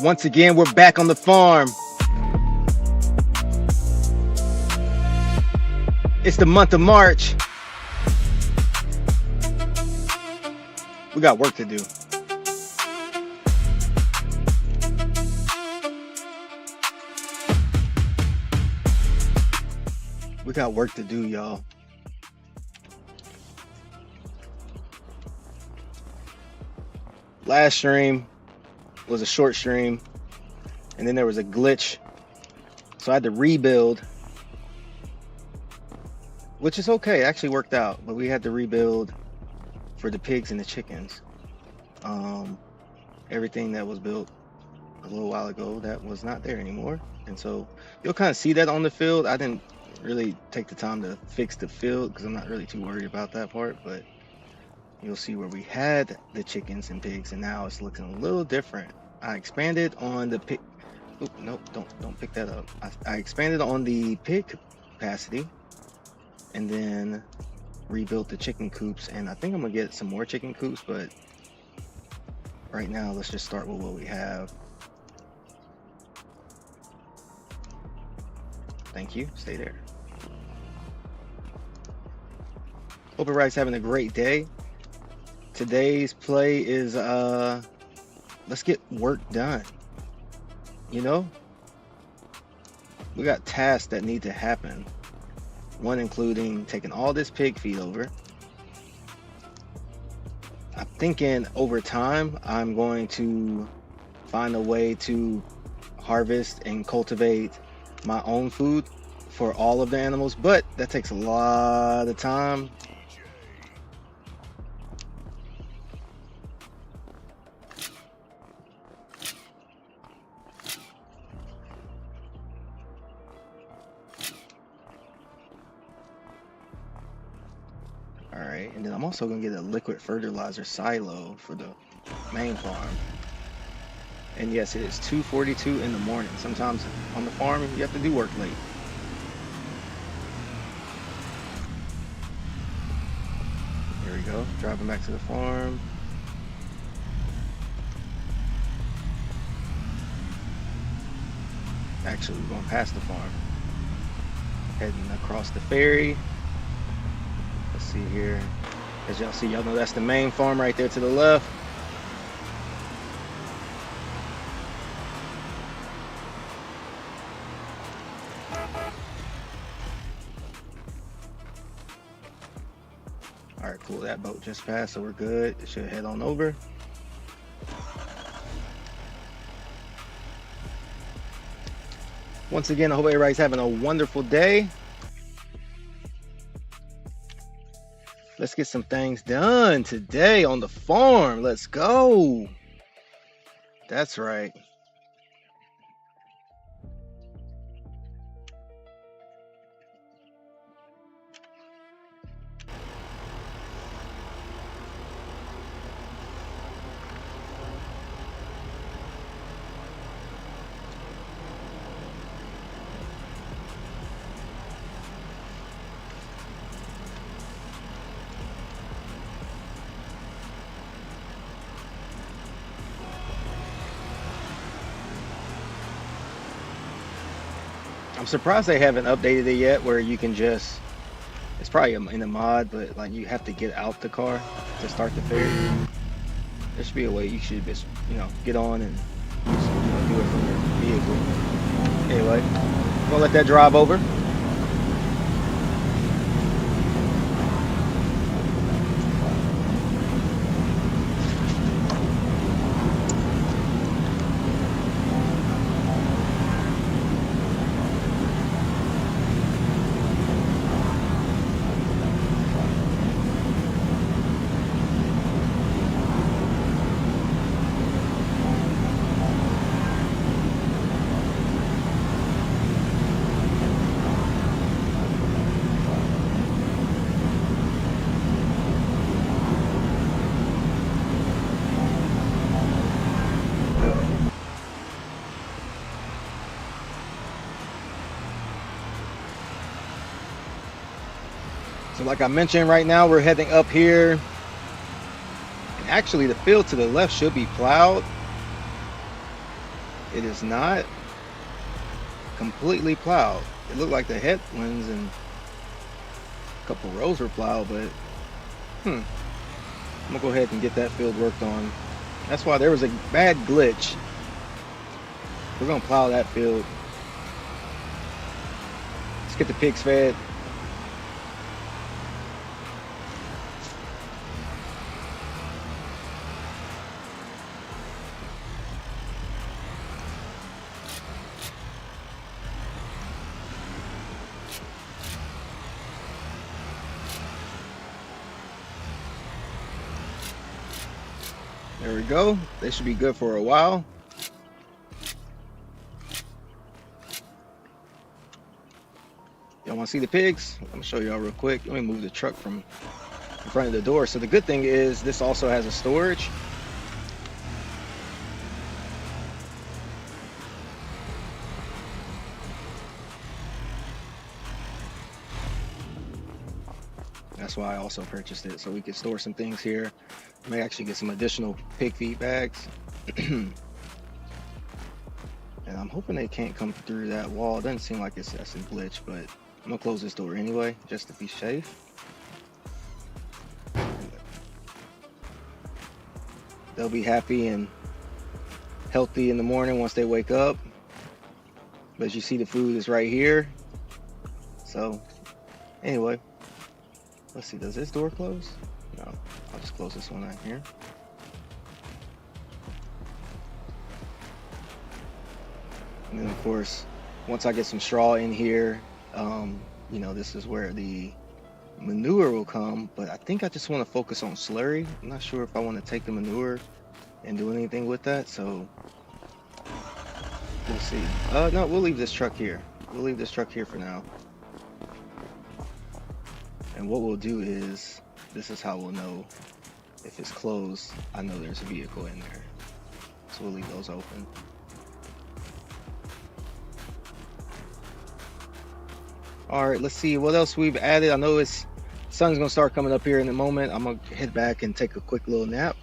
Once again, we're back on the farm. It's the month of March. We got work to do. We got work to do, y'all. Last stream was a short stream, and then there was a glitch, so I had to rebuild, which is okay. It actually worked out, but we had to rebuild for the pigs and the chickens. Everything that was built a little while ago, that was not there anymore, and so you'll kind of see that on the field. I didn't really take the time to fix the field because I'm not really too worried about that part, but you'll see where we had the chickens and pigs, and now it's looking a little different. I expanded on the pig. Oop, nope, don't pick that up. I expanded on the pig capacity, and then rebuilt the chicken coops. And I think I'm gonna get some more chicken coops, but right now let's just start with what we have. Thank you. Stay there. Hope everybody's having a great day. Today's play is let's get work done. You know, we got tasks that need to happen. One including taking all this pig feed over. I'm thinking over time I'm going to find a way to harvest and cultivate my own food for all of the animals, but that takes a lot of time. Alright, and then I'm also going to get a liquid fertilizer silo for the main farm. And yes, it is 2:42 in the morning. Sometimes on the farm you have to do work late. Here we go, driving back to the farm. Actually, we're going past the farm. Heading across the ferry. Let's see here. As y'all see, y'all know that's the main farm right there to the left. All right, cool. That boat just passed, so we're good. It should head on over. Once again, I hope everybody's having a wonderful day. Let's get some things done today on the farm. Let's go. That's right. I'm surprised they haven't updated it yet where you can just, it's probably in the mod, but like you have to get out the car to start the ferry. There should be a way you should just, get on and do it from your vehicle. Anyway, I'm gonna let that drive over. So like I mentioned, right now we're heading up here. And actually the field to the left should be plowed. It is not completely plowed. It looked like the headlands and a couple rows were plowed, but I'm gonna go ahead and get that field worked on. That's why there was a bad glitch. We're gonna plow that field. Let's get the pigs fed. There we go. They should be good for a while. Y'all want to see the pigs? I'm gonna show y'all real quick. Let me move the truck from in front of the door. So the good thing is this also has a storage. That's why I also purchased it, so we could store some things here. May actually get some additional pig feed bags. And I'm hoping they can't come through that wall. It doesn't seem like that's a glitch, but I'm gonna close this door anyway, just to be safe. They'll be happy and healthy in the morning once they wake up. But as you see, the food is right here. So anyway, let's see, does this door close? No, I'll just close this one right here. And then of course, once I get some straw in here, this is where the manure will come, but I think I just want to focus on slurry. I'm not sure if I want to take the manure and do anything with that, so we'll see. No, we'll leave this truck here. We'll leave this truck here for now. And what we'll do is, this is how we'll know if it's closed. I know there's a vehicle in there, so we'll leave those open. All right, let's see what else we've added. I know it's sun's gonna start coming up here in a moment. I'm gonna head back and take a quick little nap.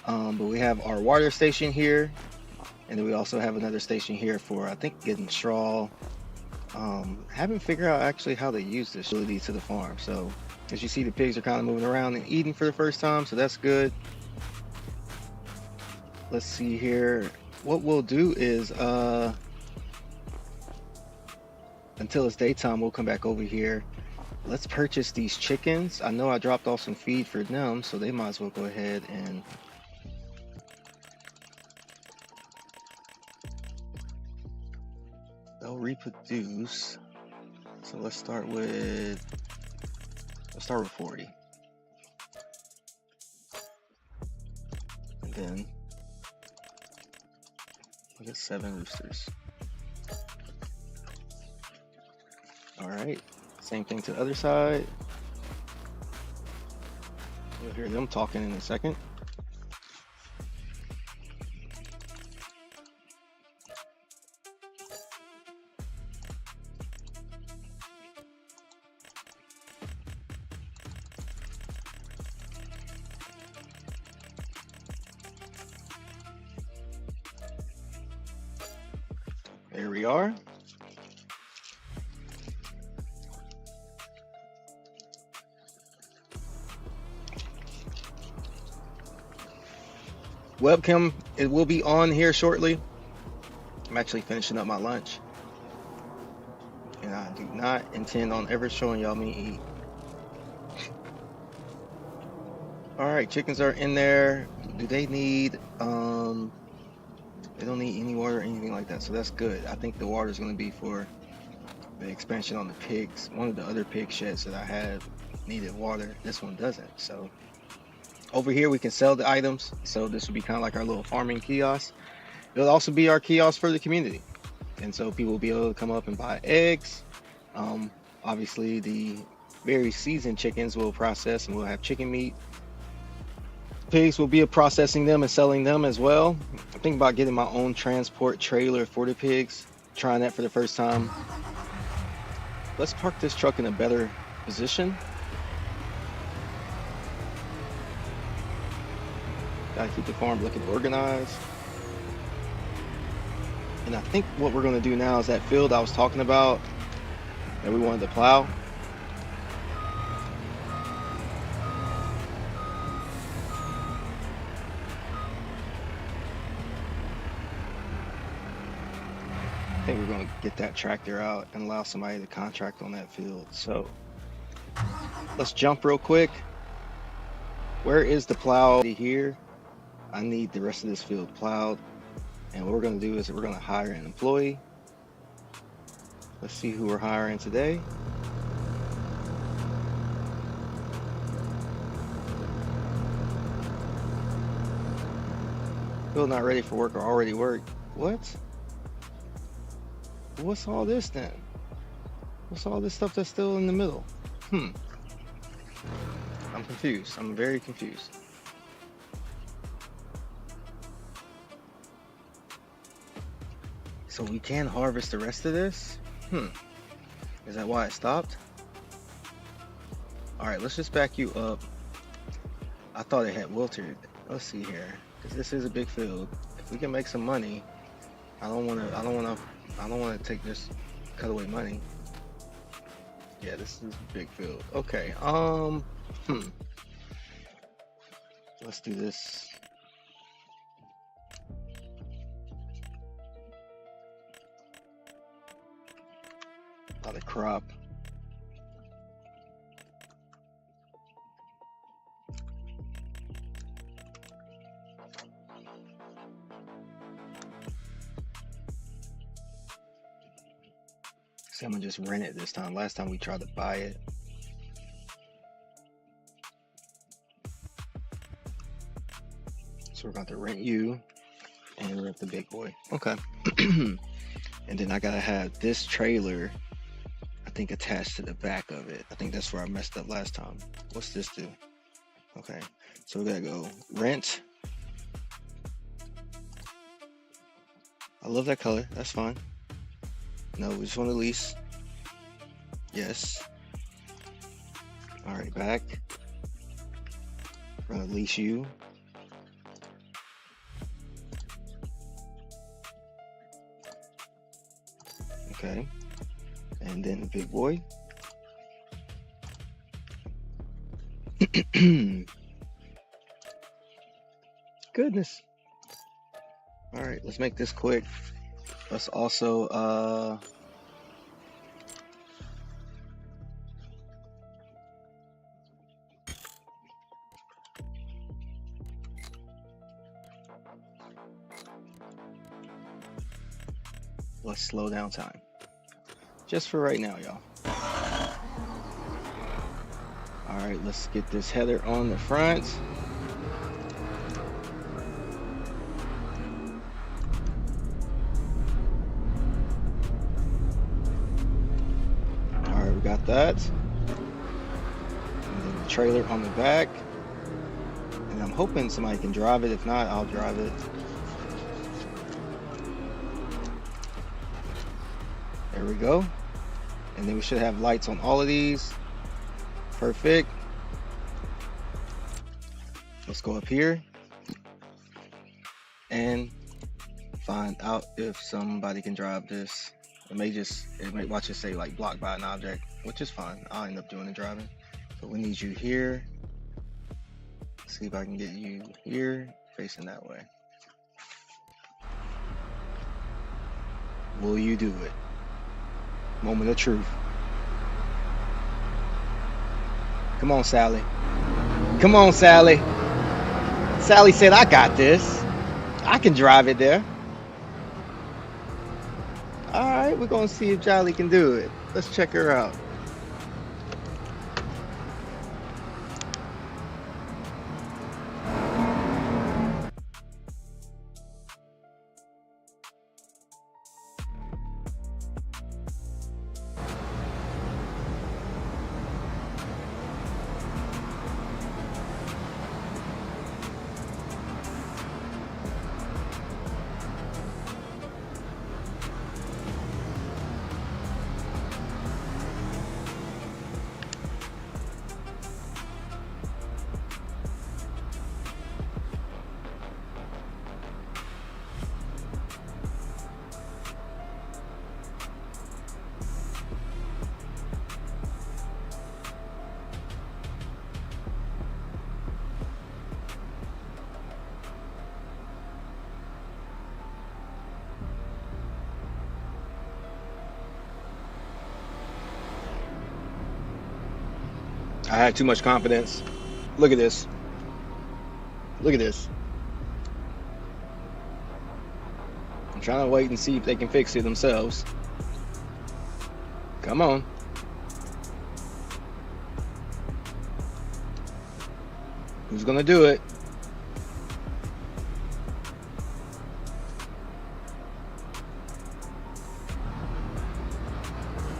But we have our water station here. And then we also have another station here for, I think, getting straw. Haven't figured out actually how to use this facility to the farm. So as you see, the pigs are kind of moving around and eating for the first time, so that's good. Let's see here. What we'll do is until it's daytime, we'll come back over here. Let's purchase these chickens. I know I dropped off some feed for them, so they might as well go ahead and they'll reproduce. So let's start with 40. And then we'll get 7 roosters. All right, same thing to the other side. You'll hear them talking in a second. There we are. Webcam, it will be on here shortly. I'm actually finishing up my lunch. And I do not intend on ever showing y'all me eat. Alright, chickens are in there. Do they need, they don't need any water or anything like that, so that's good. I think the water is going to be for the expansion on the pigs. One of the other pig sheds that I had needed water. This one doesn't, so. Over here we can sell the items, so this will be kind of like our little farming kiosk. It'll also be our kiosk for the community, and so people will be able to come up and buy eggs. Obviously the very seasoned chickens will process and we'll have chicken meat. Pigs will be processing them and selling them as well. I'm thinking about getting my own transport trailer for the pigs, trying that for the first time. Let's park this truck in a better position. Gotta keep the farm looking organized. And I think what we're gonna do now is that field I was talking about that we wanted to plow. I think we're gonna get that tractor out and allow somebody to contract on that field. So let's jump real quick. Where is the plow here? I need the rest of this field plowed. And what we're gonna do is we're gonna hire an employee. Let's see who we're hiring today. Field not ready for work or already worked. What? What's all this then? What's all this stuff that's still in the middle? I'm confused. I'm very confused. So we can harvest the rest of this? Is that why it stopped? Alright, let's just back you up. I thought it had wilted. Let's see here. Because this is a big field. If we can make some money, I don't wanna take this cutaway money. Yeah, this is a big field. Okay, let's do this. Not a crop. See, I'm gonna just rent it this time. Last time we tried to buy it. So we're going to rent you and rent the big boy. Okay. And then I gotta have this trailer, I think, attached to the back of it. I think that's where I messed up last time. What's this do? Okay, so we gotta go rent. I love that color. That's fine. No, we just want to lease. Yes. All right, back. We're gonna lease you. Okay. And then the big boy. Goodness. All right, let's make this quick. Let's also let's slow down time. Just for right now, y'all. All right, let's get this header on the front. All right, we got that. And then the trailer on the back. And I'm hoping somebody can drive it. If not, I'll drive it. There we go. And then we should have lights on all of these. Perfect. Let's go up here and find out if somebody can drive this. It may watch it say like blocked by an object, which is fine. I'll end up doing the driving. So we need you here. Let's see if I can get you here, facing that way. Will you do it? Moment of truth. Come on, Sally. Come on, Sally. Sally said, I got this. I can drive it there. All right, we're going to see if Jolly can do it. Let's check her out. I had too much confidence. Look at this. Look at this. I'm trying to wait and see if they can fix it themselves. Come on. Who's gonna do it?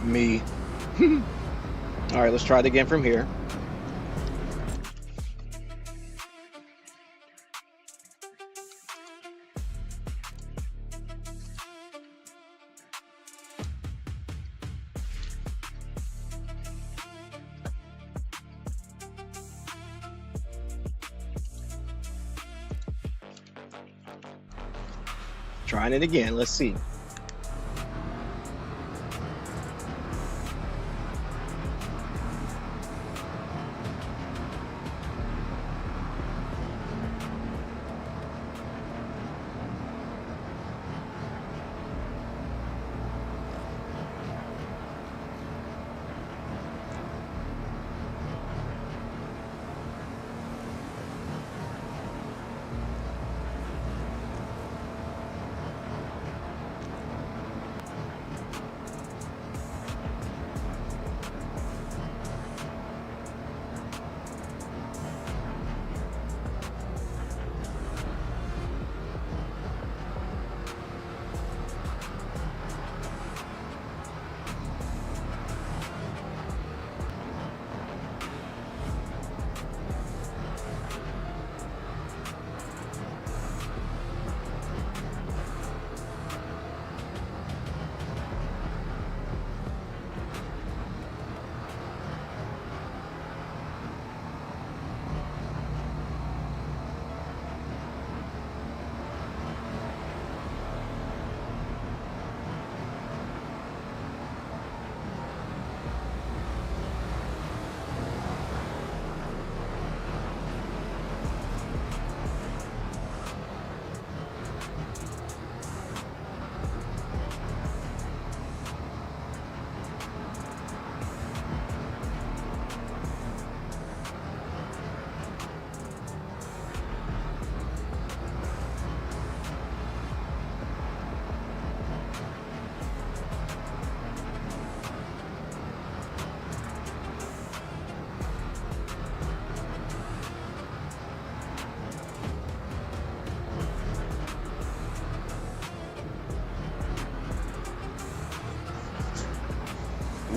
Me. All right, let's try it again from here. Trying it again. Let's see.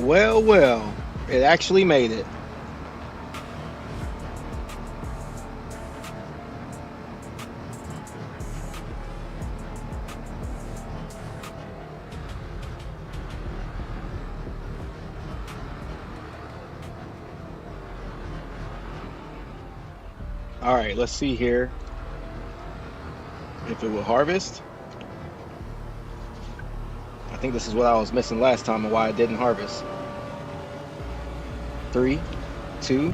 Well, well, it actually made it. All right, let's see here if it will harvest. I think this is what I was missing last time and why it didn't harvest. 3, 2,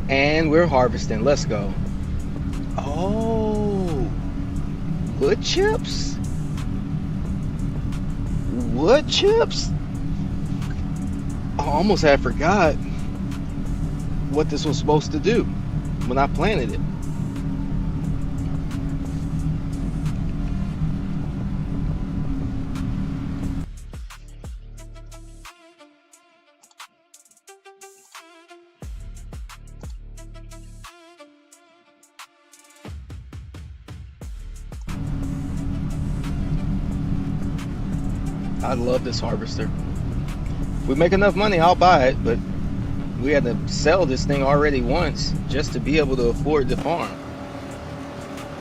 and we're harvesting. Let's go. Oh, wood chips? Wood chips? I almost had forgot what this was supposed to do when I planted it. I love this harvester. If we make enough money, I'll buy it, but we had to sell this thing already once just to be able to afford the farm.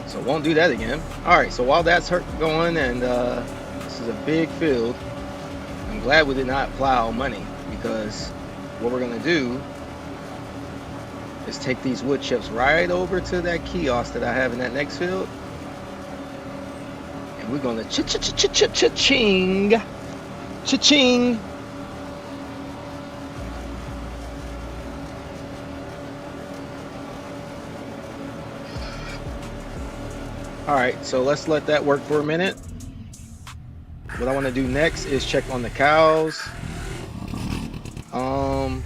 So won't do that again. All right, so while that's going, and this is a big field, I'm glad we did not plow money, because what we're gonna do is take these wood chips right over to that kiosk that I have in that next field, and we're gonna cha-ching, cha-ching. All right, so let's let that work for a minute. What I want to do next is check on the cows. I'm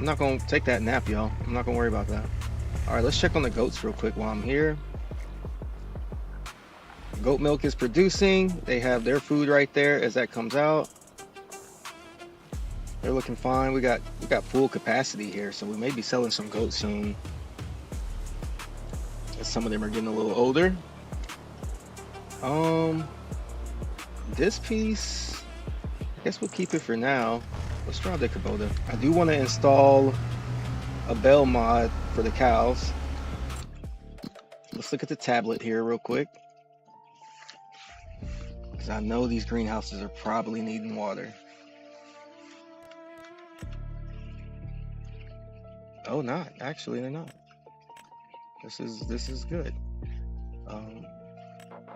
not gonna take that nap, y'all. I'm not gonna worry about that. All right, let's check on the goats real quick while I'm here. Goat milk is producing. They have their food right there as that comes out. They're looking fine. We got full capacity here, so we may be selling some goats soon, as some of them are getting a little older. This piece, I guess we'll keep it for now. Let's try the Kubota. I do want to install a bell mod for the cows. Let's look at the tablet here real quick, because I know these greenhouses are probably needing water. Oh, not actually, they're not. This is good.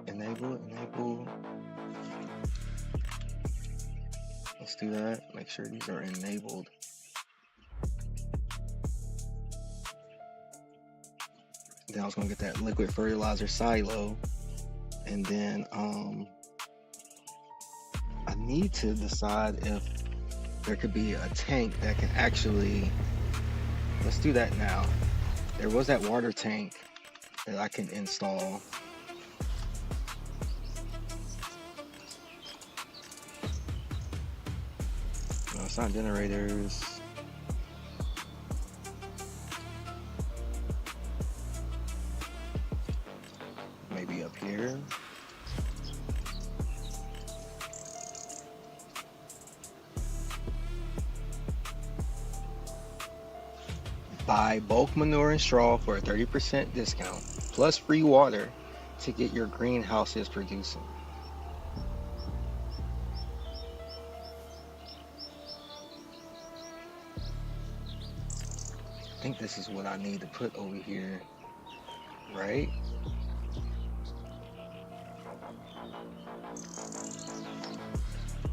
Enable. Let's do that. Make sure these are enabled. Then I was gonna get that liquid fertilizer silo, and then I need to decide if there could be a tank that can actually. Let's do that now. There was that water tank that I can install. No, it's not generators. Maybe up here. Buy bulk manure and straw for a 30% discount, plus free water to get your greenhouses producing. I think this is what I need to put over here, right?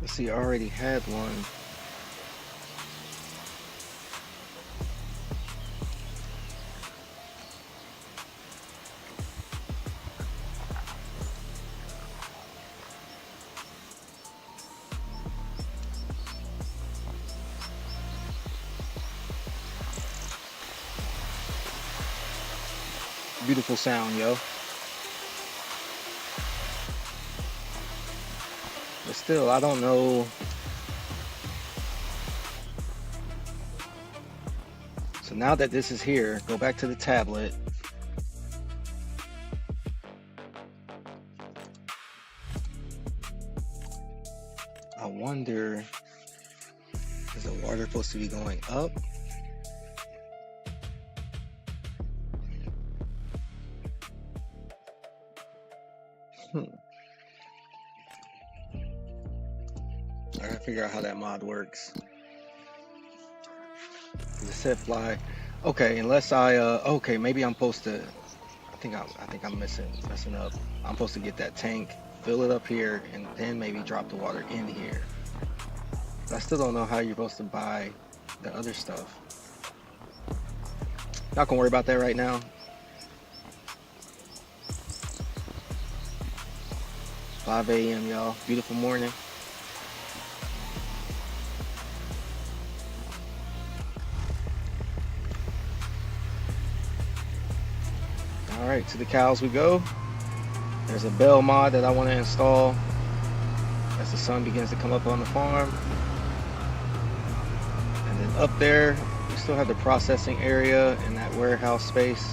Let's see, I already had one. Beautiful sound, yo. But still, I don't know. So now that this is here, go back to the tablet. wonder, is the water supposed to be going up? I gotta figure out how that mod works. It said fly. Okay, unless I okay, maybe I'm supposed to, I think I'm messing up. I'm supposed to get that tank, fill it up here, and then maybe drop the water in here. But I still don't know how you're supposed to buy the other stuff. Not gonna worry about that right now. 5 a.m. y'all. Beautiful morning. Alright, to the cows we go. There's a bell mod that I want to install as the sun begins to come up on the farm. And then up there, we still have the processing area and that warehouse space.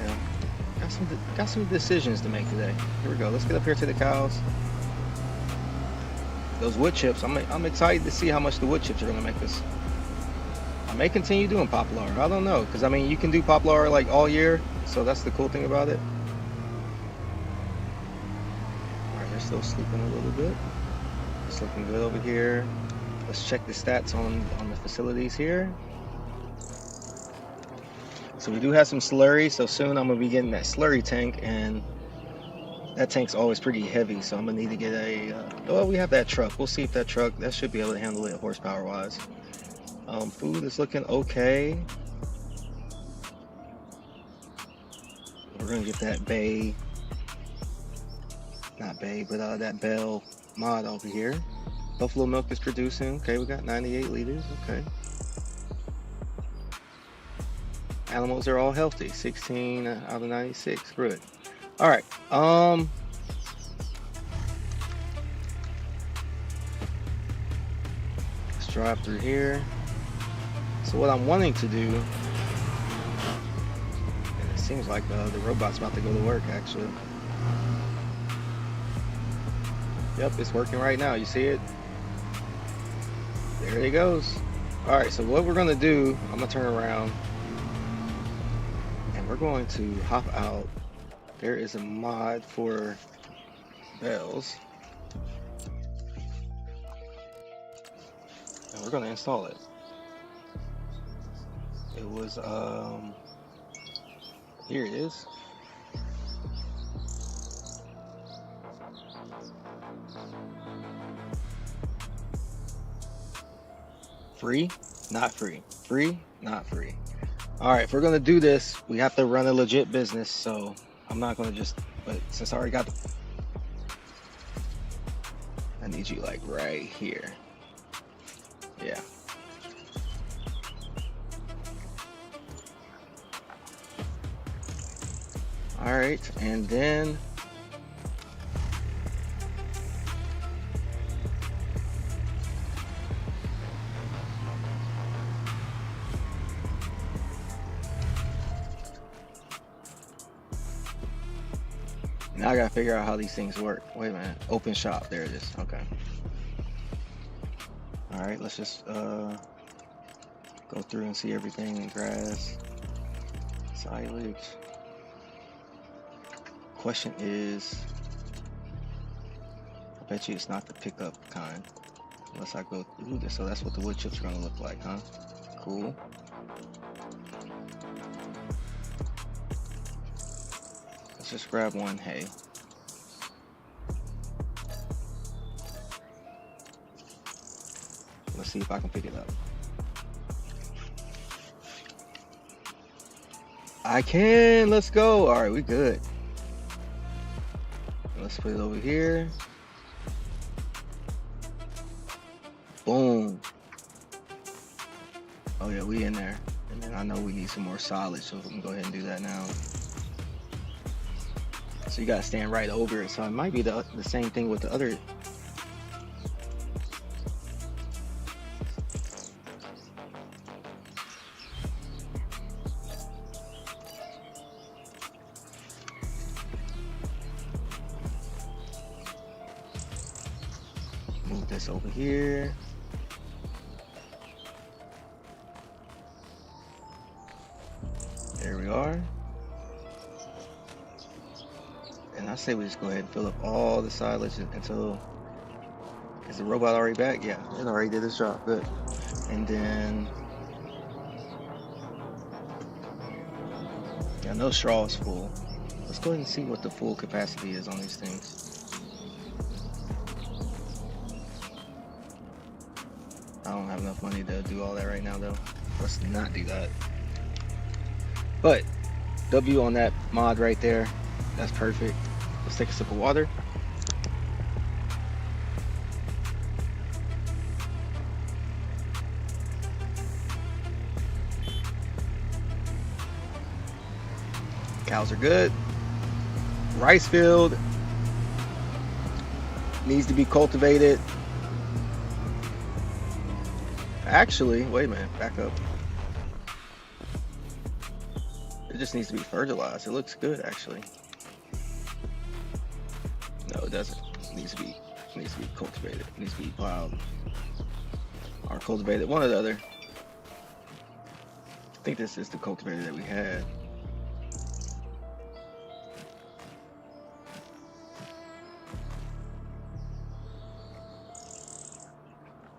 Yeah, got some decisions to make today. Here we go. Let's get up here to the cows. Those wood chips, I'm excited to see how much the wood chips are going to make us. I may continue doing poplar. I don't know, because I mean you can do poplar like all year, so that's the cool thing about it. Alright, they're still sleeping a little bit. It's looking good over here. Let's check the stats on the facilities here. So we do have some slurry, so soon I'm gonna be getting that slurry tank, and that tank's always pretty heavy, so I'm gonna need to get a well, we have that truck. We'll see if that should be able to handle it horsepower wise. Food is looking okay. We're gonna get that that bell mod over here. Buffalo milk is producing. Okay, we got 98 liters. Okay. Animals are all healthy. 16 out of 96. Good. All right. Let's drive through here. So what I'm wanting to do, and it seems like the robot's about to go to work actually. Yep, it's working right now. You see it? There it goes. All right, so what we're gonna do, I'm gonna turn around and we're going to hop out. There is a mod for bells, and we're gonna install it. It was here it is. Free, not free. Free, not free. All right, if we're gonna do this, we have to run a legit business. So I'm not gonna just. But since I already got I need you like right here. Yeah. All right, and then now I gotta figure out how these things work. Wait a minute, open shop, there it is, okay. All right, let's just go through and see everything in grass, silage. Question is, I bet you it's not the pickup kind, unless I go through this. So that's what the wood chips are gonna look like, huh? Cool. Let's just grab one hay. Let's see if I can pick it up. I can, let's go. All right, we good. Let's put it over here. Boom. Oh yeah, we in there. And then I know we need some more solids, so we can go ahead and do that now. So you gotta stand right over it. So it might be the same thing with the other. this over here. There we are. And I say we just go ahead and fill up all the silage until... Is the robot already back? Yeah, it already did its job. Good. And then... Yeah, no straw is full. Let's go ahead and see what the full capacity is on these things. I don't have enough money to do all that right now, though. Let's not do that. But W on that mod right there. That's perfect. Let's take a sip of water. Cows are good. Rice field needs to be cultivated. Actually, wait a minute, back up. It just needs to be fertilized. It looks good, actually. No, it doesn't. It needs to be cultivated. It needs to be plowed or cultivated. One or the other. I think this is the cultivator that we had.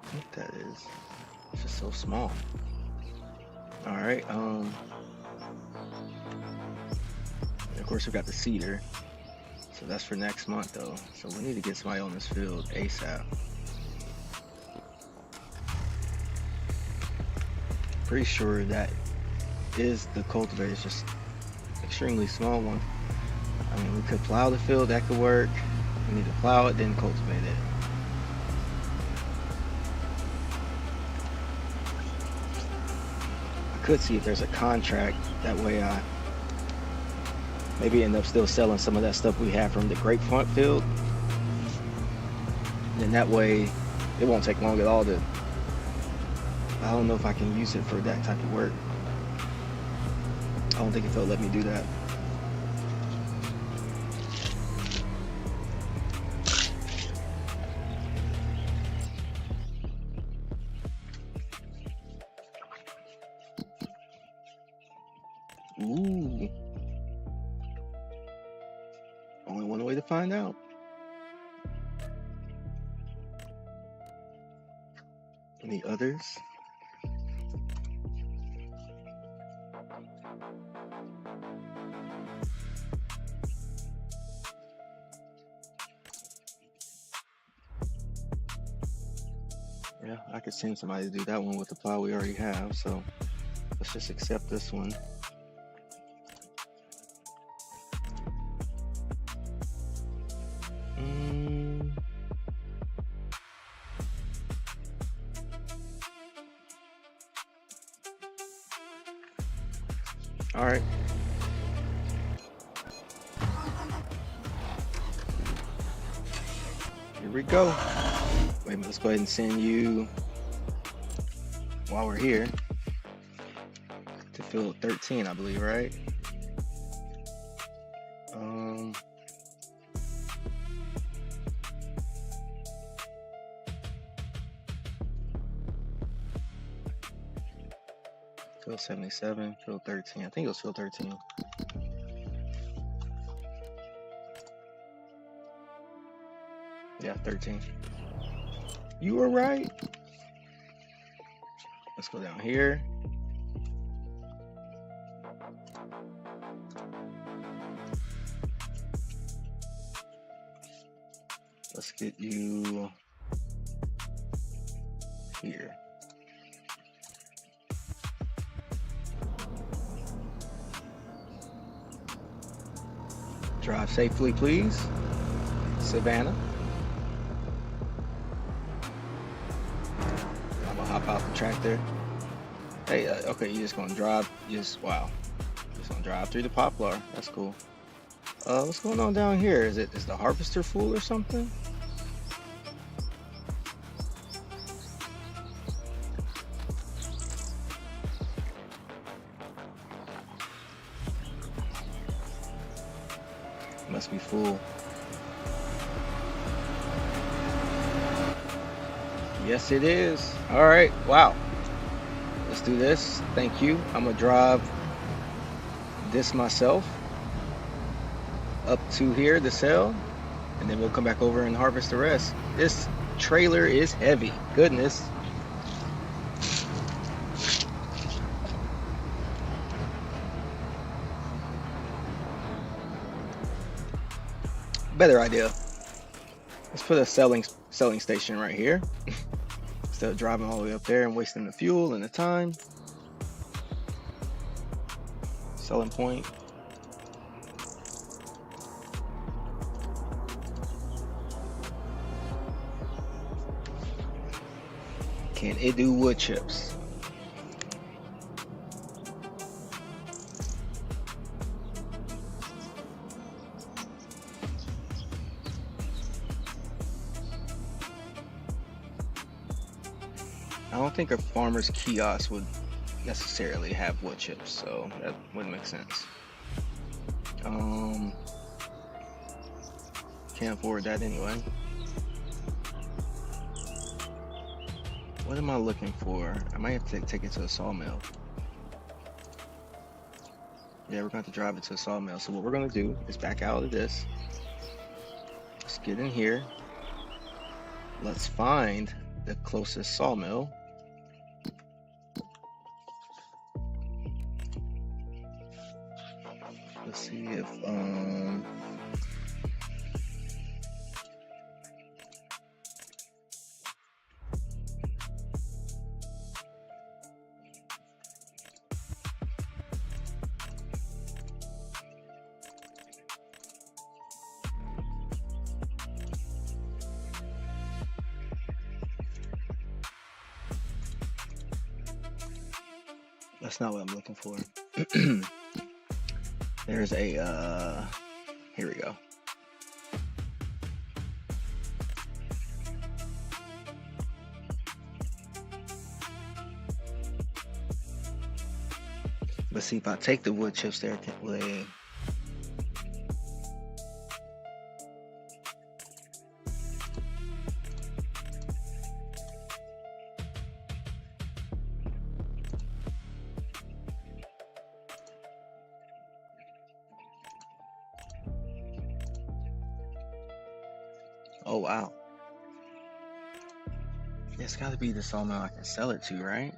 I think that is. It's just so small. All right. Of course, we got the cedar. So that's for next month, though. So we need to get somebody on this field ASAP. Pretty sure that is the cultivator. It's just extremely small one. I mean, we could plow the field. That could work. We need to plow it, then cultivate it. I could see if there's a contract. That way I maybe end up still selling some of that stuff we have from the grapefruit field. And that way it won't take long at all to... I don't know if I can use it for that type of work. I don't think if it'll let me do that. Ooh. Only one way to find out. Any others? Yeah, I could send somebody to do that one with the plow we already have, so let's just accept this one. All right. Here we go. Wait a minute, let's go ahead and send you, while we're here, to field 13, I believe, right? Field 77, field 13. I think it was field 13. Yeah, 13. You were right. Let's go down here. Let's get you here. Drive safely, please. Savannah. I'm gonna hop out the tractor. Hey, okay, you're just gonna drive. Wow. Just gonna drive through the poplar. That's cool. What's going on down here? Is the harvester full or something? Must be full. Yes, it is. All right. Wow. Let's do this. Thank you. I'm gonna drive this myself up to here, the cell, and then we'll come back over and harvest the rest. This trailer is heavy. Goodness. Better idea. Let's put a selling station right here instead of driving all the way up there and wasting the fuel and the time. Selling point. Can it do wood chips? I don't think a farmer's kiosk would necessarily have wood chips, so that wouldn't make sense. Can't afford that anyway. What am I looking for? I might have to take it to a sawmill. Yeah, we're going to have to drive it to a sawmill. So what we're going to do is back out of this. Let's get in here. Let's find the closest sawmill. Let's see if that's not what I'm looking for. There's a here we go. Let's see if I take the wood chips there. Will they... Oh wow. It's got to be the sawmill I can sell it to, right?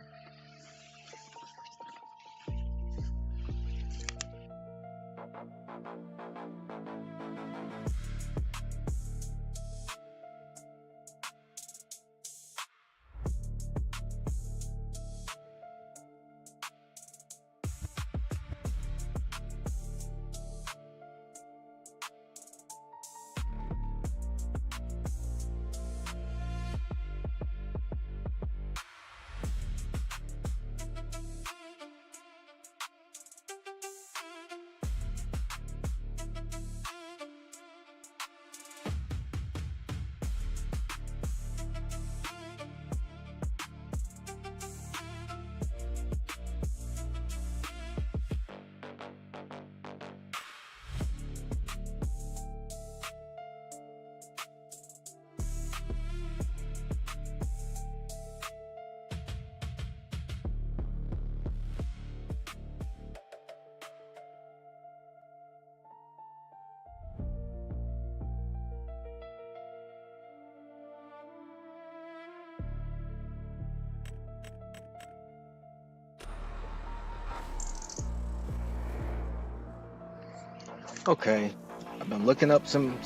Okay, I've been looking up some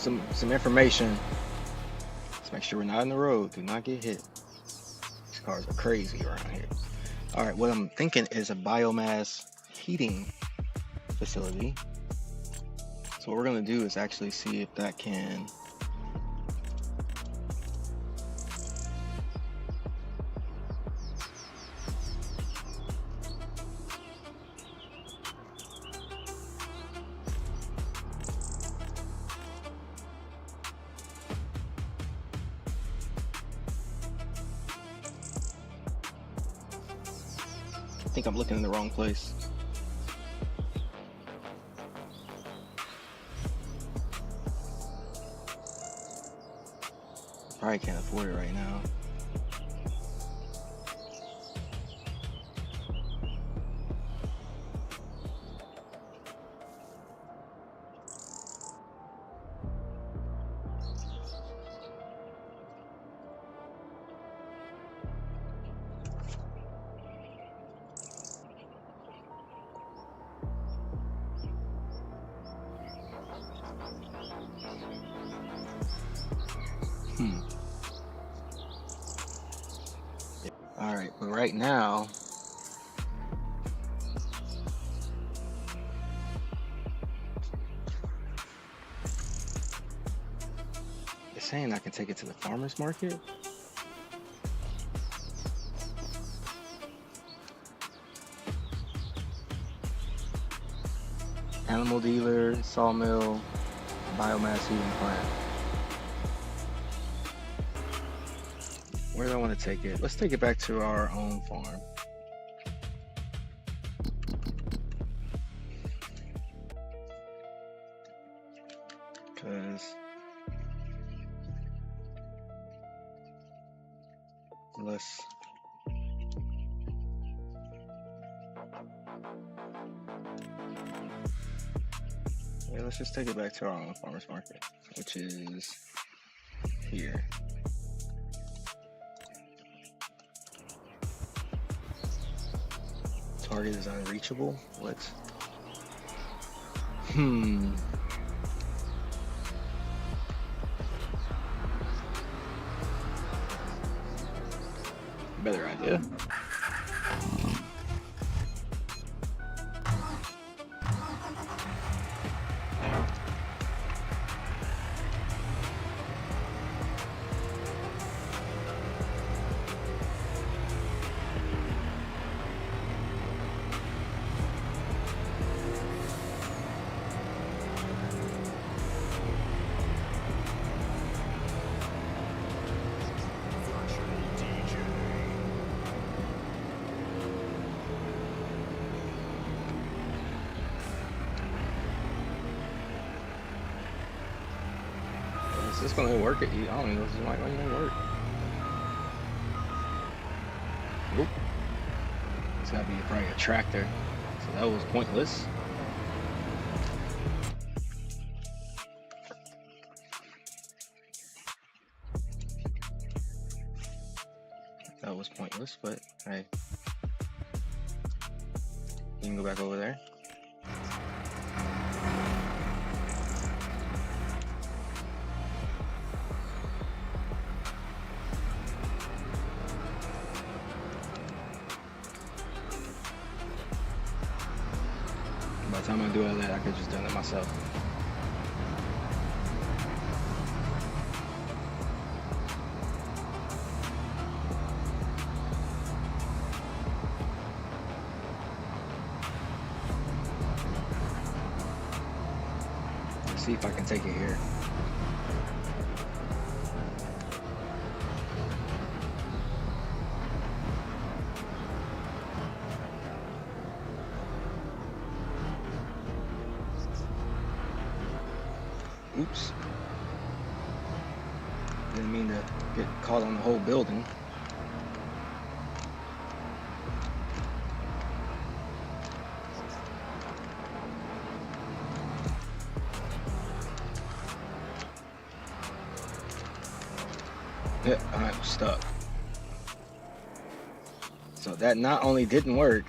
information. Let's make sure we're not in the road. Do not get hit. These cars are crazy around here. All right, what I'm thinking is a biomass heating facility. So what we're gonna do is actually see if that can I think I'm looking in the wrong place. Probably can't afford it right now. Hmm. All right, but right now, it's saying I can take it to the farmer's market. Animal dealer, sawmill, biomass heating plant. Where do I want to take it? Let's take it back to our own farm. Because let's let's just take it back to our own farmer's market, which is here. Target is unreachable. What? Better idea. Is this gonna work? I don't even know if this might even work. Oop. It's gotta be probably a tractor. So that was pointless. That was pointless, but hey. You can go back over there. By the time I do all that, I could just done it myself. Let's see if I can take it here. Oops. Didn't mean to get caught on the whole building. Yeah, I'm stuck. So that not only didn't work,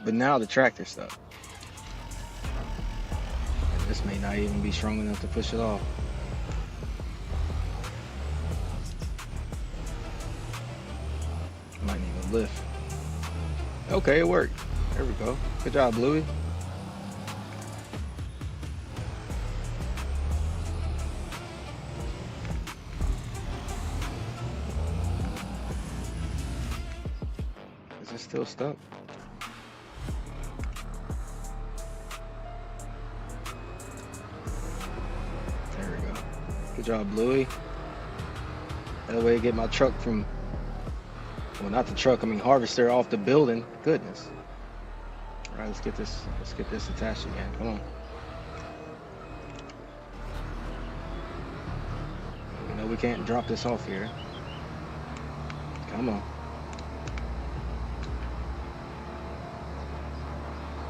but now the tractor's stuck. This may not even be strong enough to push it off. Might need a lift. Okay, it worked. There we go. Good job, Bluey. Is it still stuck? Good job, Bluey. That way I get my truck from, well, not the truck, I mean harvester off the building. Goodness. All right, let's get this attached again. Come on. You know we can't drop this off here. Come on.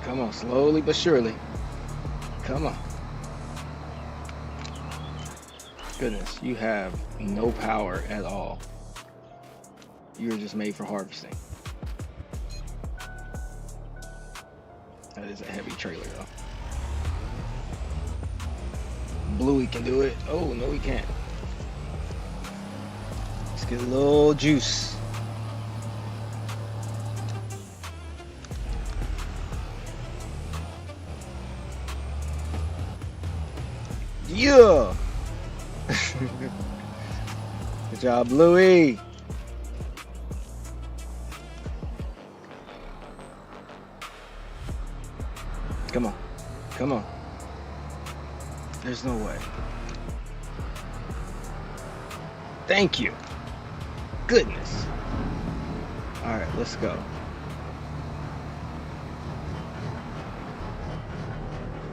Come on, slowly but surely. Come on. Goodness, you have no power at all. You're just made for harvesting. That is a heavy trailer though. Bluey can do it. Oh, no, he can't. Let's get a little juice. Yeah. Good job, Bluey. Come on. Come on. There's no way. Thank you. Goodness. All right, let's go.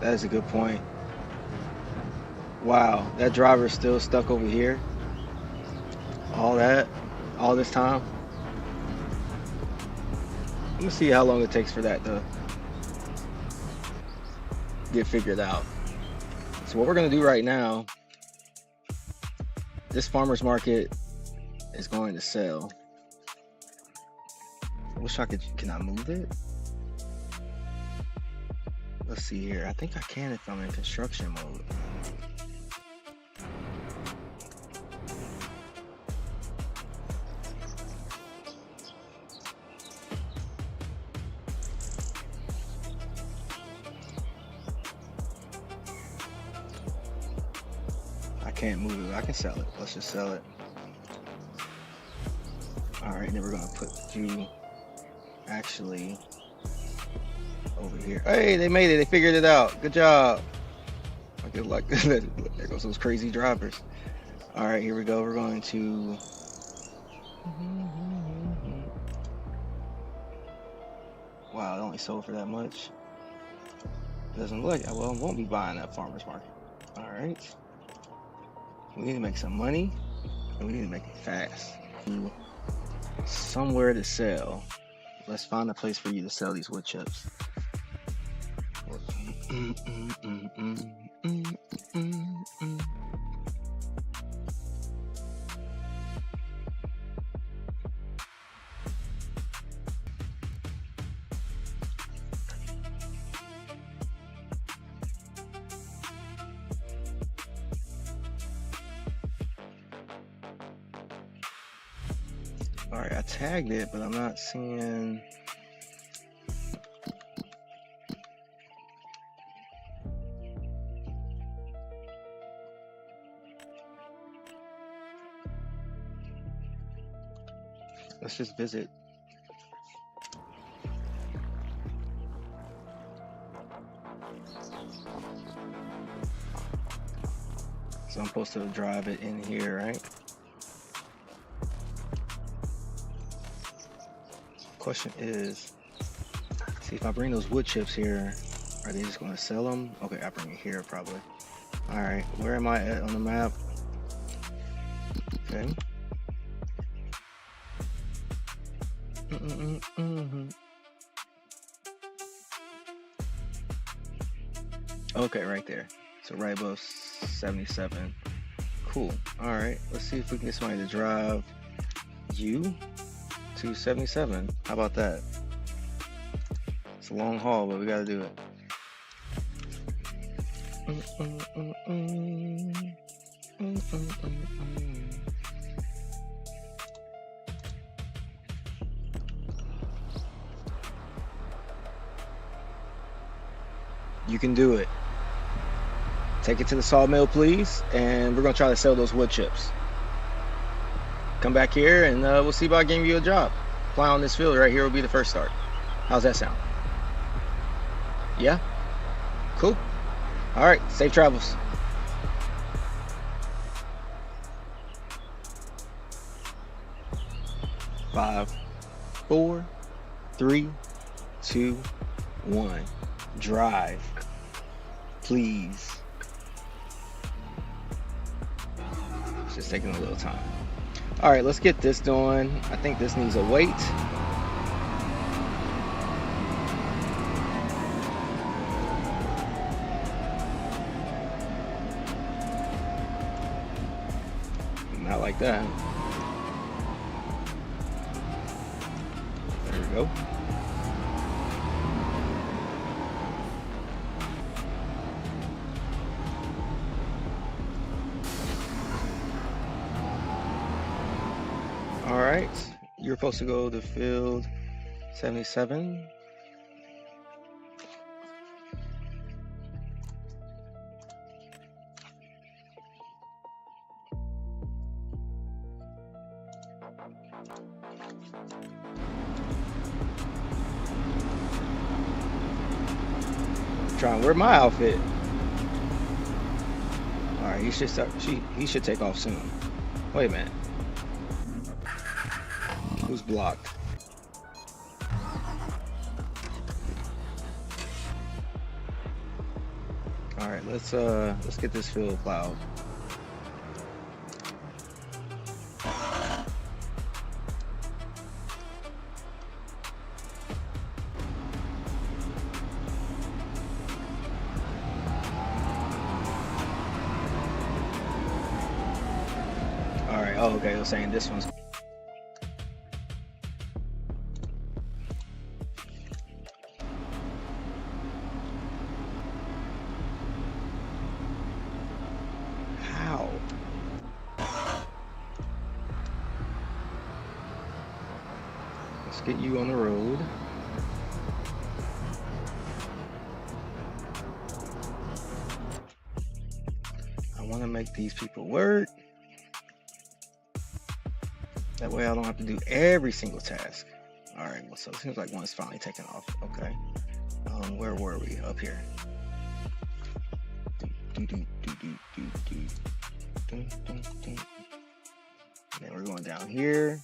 That is a good point. Wow, that driver's still stuck over here. All this time. Let me see how long it takes for that to get figured out. So what we're gonna do right now, this farmer's market is going to sell. I wish I could, can I move it? Let's see here. I think I can if I'm in construction mode. I can't move it. I can sell it. Let's just sell it. All right, then we're gonna put you actually over here. Hey, they made it. They figured it out. Good job. I get like there goes those crazy drivers. All right, here we go. We're going to. Wow, it only sold for that much. Doesn't look. Well, I won't be buying that farmer's market. All right. We need to make some money, and we need to make it fast. Somewhere to sell. Let's find a place for you to sell these wood chips. All right, I tagged it, but I'm not seeing. Let's just visit. So I'm supposed to drive it in here, right? Question is, see if I bring those wood chips here, are they just going to sell them? Okay, I bring it here probably. All right, where am I at on the map? Okay. Okay, right there. So right above 77. Cool. All right, let's see if we can get somebody to drive you to 77. How about that? It's a long haul, but we gotta do it. You can do it. Take it to the sawmill, please, and we're gonna try to sell those wood chips. Come back here and we'll see about getting you a job. Apply on this field right here will be the first start. How's that sound? Yeah? Cool. All right, safe travels. Five, 4, 3, 2, 1. Drive, please. It's just taking a little time. All right, let's get this doing. I think this needs a wait. Not like that. There we go. right, you're supposed to go to field 77. Trying to wear my outfit. All right, he should start. He should take off soon. Wait a minute. Who's blocked? All right, let's get this field plowed. All right. Oh, okay. I was saying this one's. How? Let's get you on the road. I want to make these people work. That way I don't have to do every single task. All right, well, so it seems like one's finally taken off. Okay. Where were we? Up here. And then we're going down here.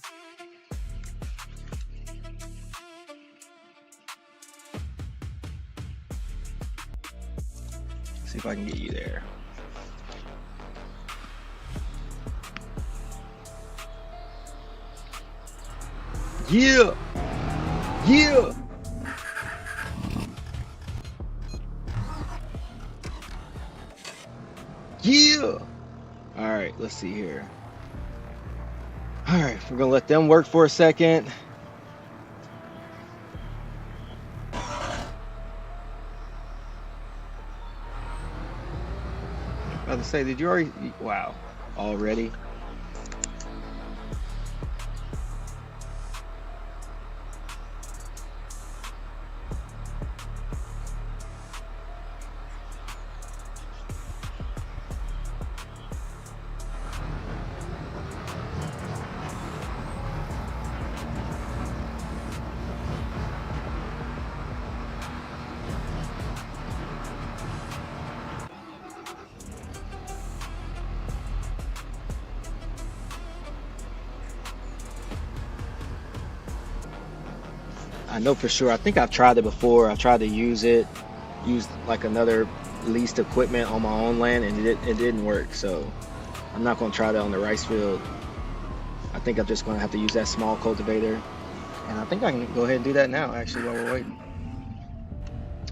See if I can get you there. Yeah! Yeah! Yeah! Alright, let's see here. Alright, we're gonna let them work for a second. About to say, did you already? Wow, already? I know for sure. I think I've tried it before. I've tried to use like another leased equipment on my own land, and it didn't work. So I'm not going to try that on the rice field. I think I'm just going to have to use that small cultivator, and I think I can go ahead and do that now. Actually, while we're waiting,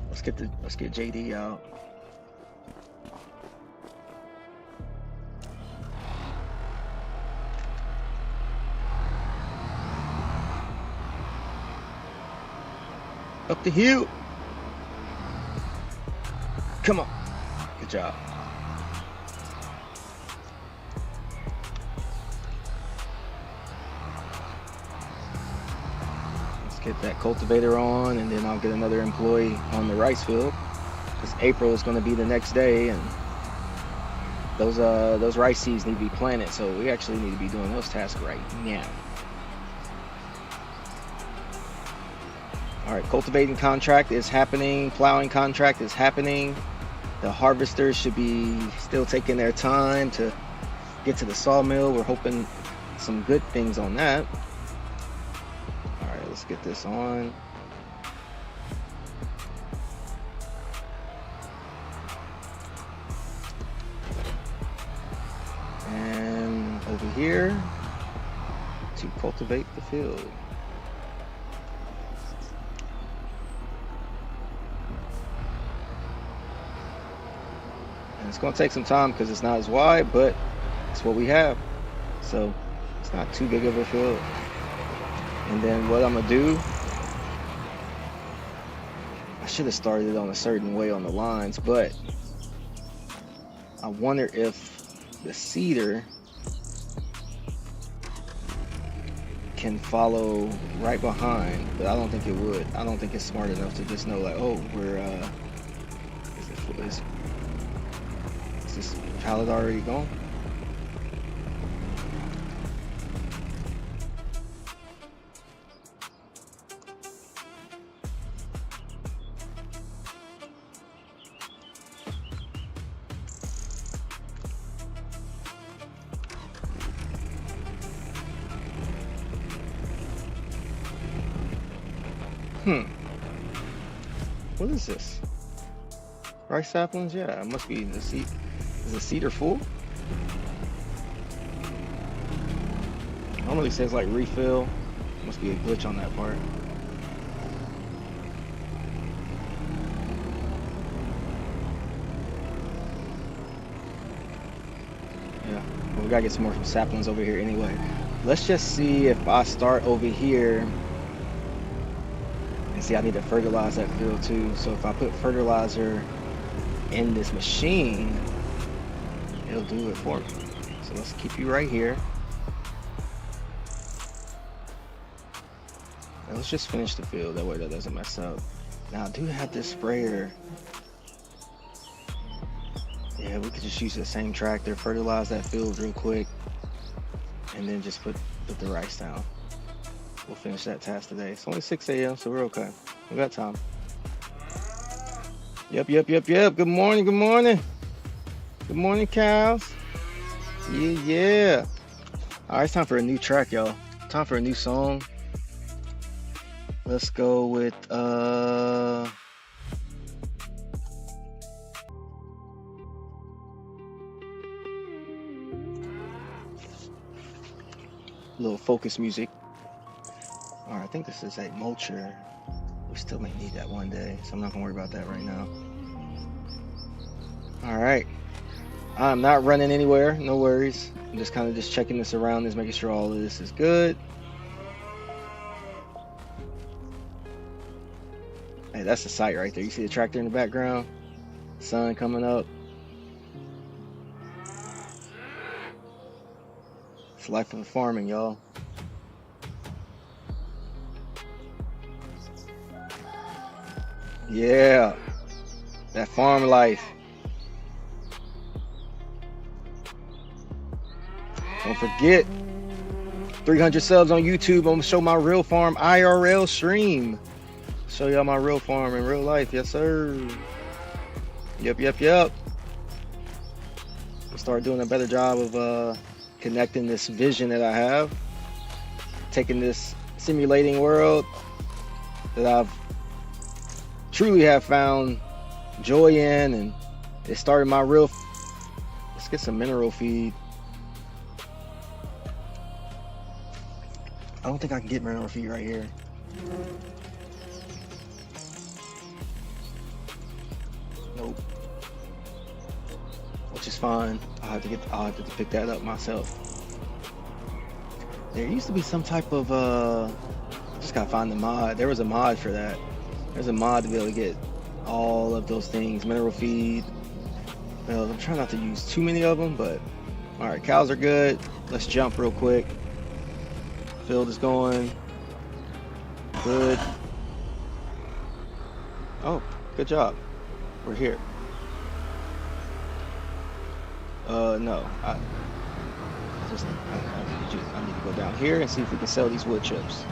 let's get JD out. Up the hill. Come on. Good job. Let's get that cultivator on, and then I'll get another employee on the rice field, because April is going to be the next day, and those rice seeds need to be planted, so we actually need to be doing those tasks right now. All right, cultivating contract is happening. Plowing contract is happening. The harvesters should be still taking their time to get to the sawmill. We're hoping some good things on that. All right, let's get this on. And over here to cultivate the field. It's going to take some time because it's not as wide, but it's what we have. So it's not too big of a field. And then what I'm going to do, I should have started it on a certain way on the lines, but I wonder if the seeder can follow right behind, but I don't think it would. I don't think it's smart enough to just know like, oh, we're is this pallet already gone? What is this? Rice saplings? Yeah, it must be the seed. Is the seeder full? Normally says like refill. Must be a glitch on that part. Yeah, well, we gotta get some more saplings over here anyway. Let's just see if I start over here. And see, I need to fertilize that field too. So if I put fertilizer in this machine, it'll do it for me. So let's keep you right here. And let's just finish the field, that way that doesn't mess up. Now I do have this sprayer. Yeah, we could just use the same tractor, fertilize that field real quick, and then just put the rice down. We'll finish that task today. It's only 6 a.m., so we're okay. We got time. Yep. Good morning, good morning. Good morning, cows. Yeah. All right, it's time for a new track, y'all. Time for a new song. Let's go with little focus music. All right, I think this is a mulcher. We still may need that one day, so I'm not gonna worry about that right now. All right, I'm not running anywhere, no worries. I'm just kind of just checking this around, just making sure all of this is good. Hey, that's the site right there. You see the tractor in the background? Sun coming up. It's life of farming, y'all. Yeah, that farm life. Don't forget, 300 subs on YouTube. I'm gonna show my real farm IRL stream. Show y'all my real farm in real life. Yes, sir. Yep. We'll start doing a better job of connecting this vision that I have. Taking this simulating world that I've truly have found joy in, and it started my real. Let's get some mineral feed. I don't think I can get mineral feed right here. Nope. Which is fine. I'll have to pick that up myself. There used to be some type of just gotta find the mod. There was a mod for that. There's a mod to be able to get all of those things, mineral feed. Well, I'm trying not to use too many of them, but all right, cows are good. Let's jump real quick. Field is going good. Oh, good job. We're here. No, I need to go down here and see if we can sell these wood chips.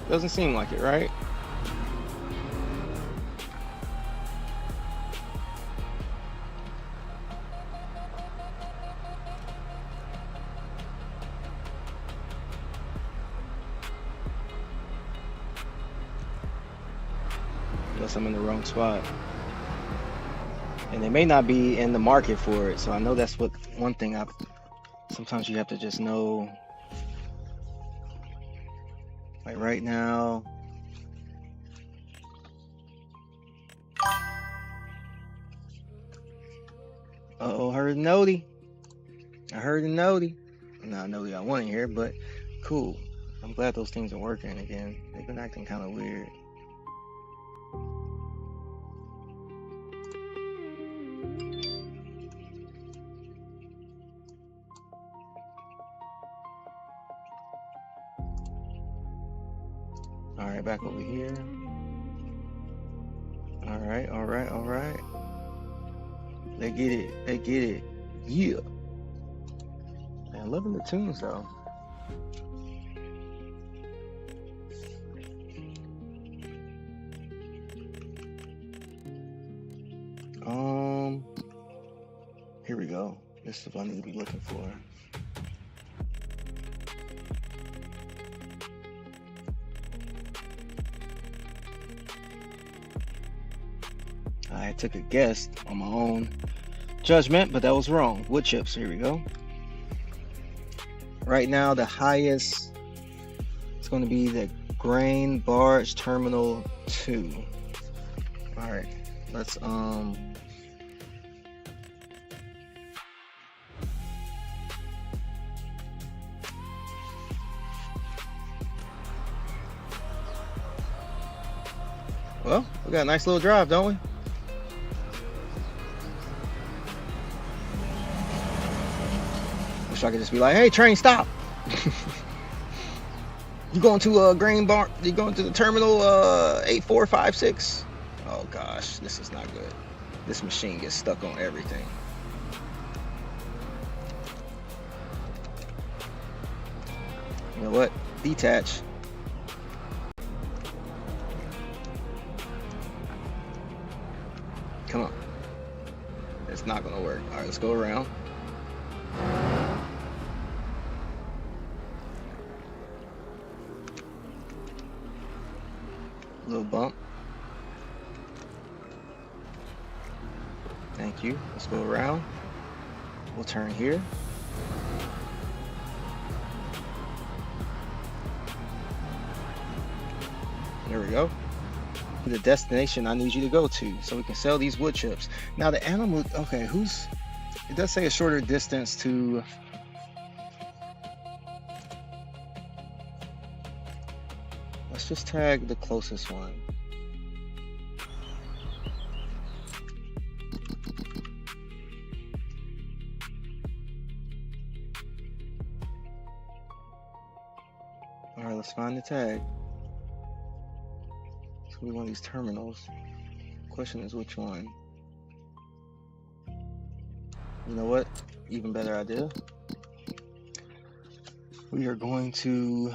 Doesn't seem like it, right? Unless I'm in the wrong spot. And they may not be in the market for it, so I know that's one thing sometimes you have to just know. Like right now, uh-oh, heard a nodie. I heard a nodie. Not a nodie I want in here, but cool. I'm glad those things are working again. They've been acting kind of weird. All right, back over here. All right, all right, all right. They get it. They get it. Yeah. Man, loving the tunes though. Here we go. This is what I need to be looking for. I took a guess on my own judgment, but that was wrong. Wood chips, here we go. Right now, the highest is going to be the Grain Barge Terminal 2. All right, let's well, we got a nice little drive, don't we? Wish I could just be like, hey, train, stop. You going to Grain Bar? You going to the terminal 8456? Oh gosh, this is not good. This machine gets stuck on everything. You know what? Detach. Come on. It's not gonna work. All right, let's go around. Little bump. Thank you. Let's go around. We'll turn here. There we go. The destination I need you to go to so we can sell these wood chips. Now the animal, okay, it does say a shorter distance to, let's just tag the closest one. All right, let's find the tag. It's gonna be one of these terminals. Question is which one? You know what? Even better idea. We are going to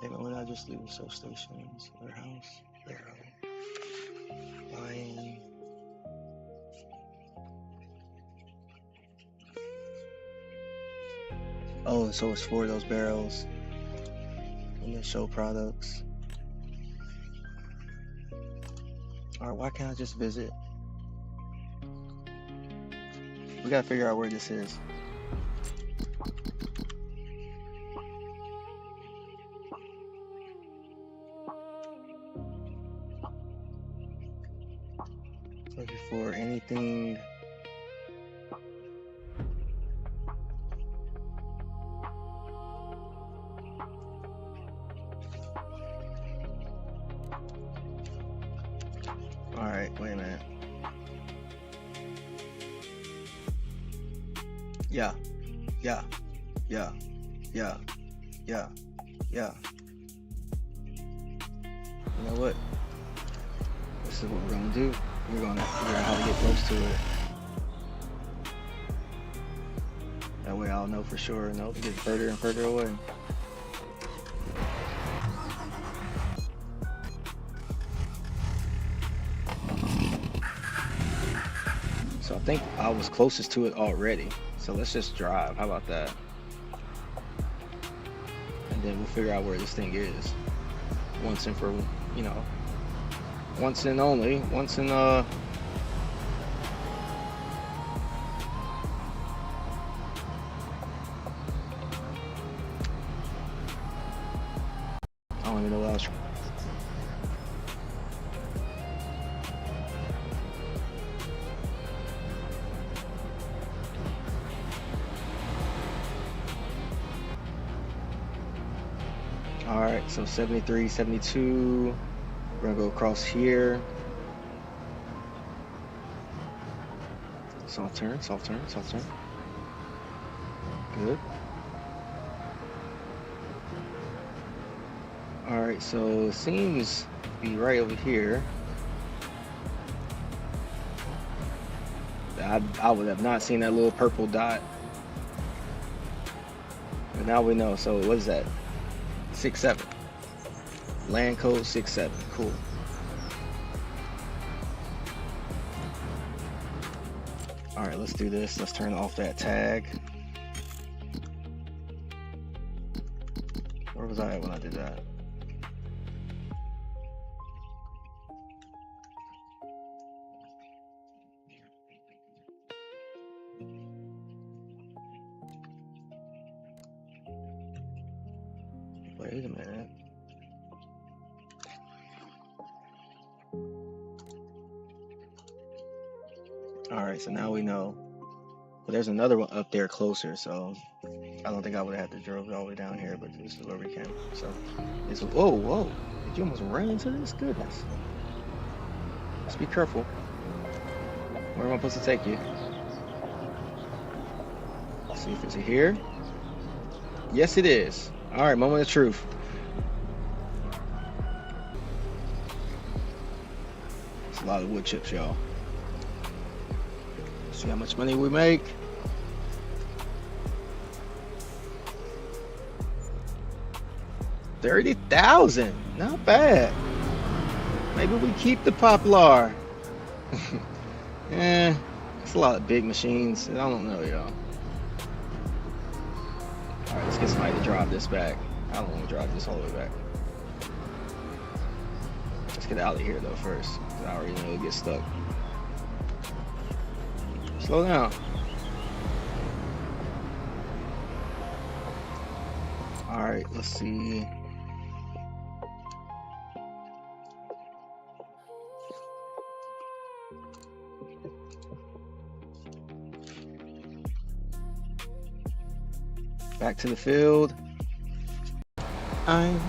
why not just leave substations, warehouse, lion. Oh, so it's for those barrels and the show products. All right, why can't I just visit? We gotta figure out where this is. Looking for anything. All right, wait a minute. Yeah. You know what? This is what we're gonna do. We're gonna figure out how to get close to it. That way I'll know for sure. Nope, get further and further away. So I think I was closest to it already. So let's just drive. How about that? And then we'll figure out where this thing is. Once and for, you know, once and only. Once in I don't even know what I was trying. All right, so 73, 72. We're gonna go across here. Soft turn, soft turn, soft turn. Good. All right, so it seems to be right over here. I would have not seen that little purple dot. But now we know. So what is that? 67. Land code 67. Cool. All right, let's do this. Let's turn off that tag. Where was I at when I did that? Wait a minute. All right, so now we know. But there's another one up there closer, so I don't think I would have had to drove all the way down here, but this is where we came. So it's whoa. Did you almost run into this? Goodness. Just be careful. Where am I supposed to take you? Let's see if it's here. Yes, it is. All right, moment of truth. It's a lot of wood chips, y'all. See how much money we make. $30,000, not bad. Maybe we keep the Poplar. It's a lot of big machines. I don't know, y'all. All right, let's get somebody to drive this back. I don't want to drive this all the way back. Let's get out of here though first, because I already know it'll get stuck. Slow down. All right, let's see. Back to the field. I'm.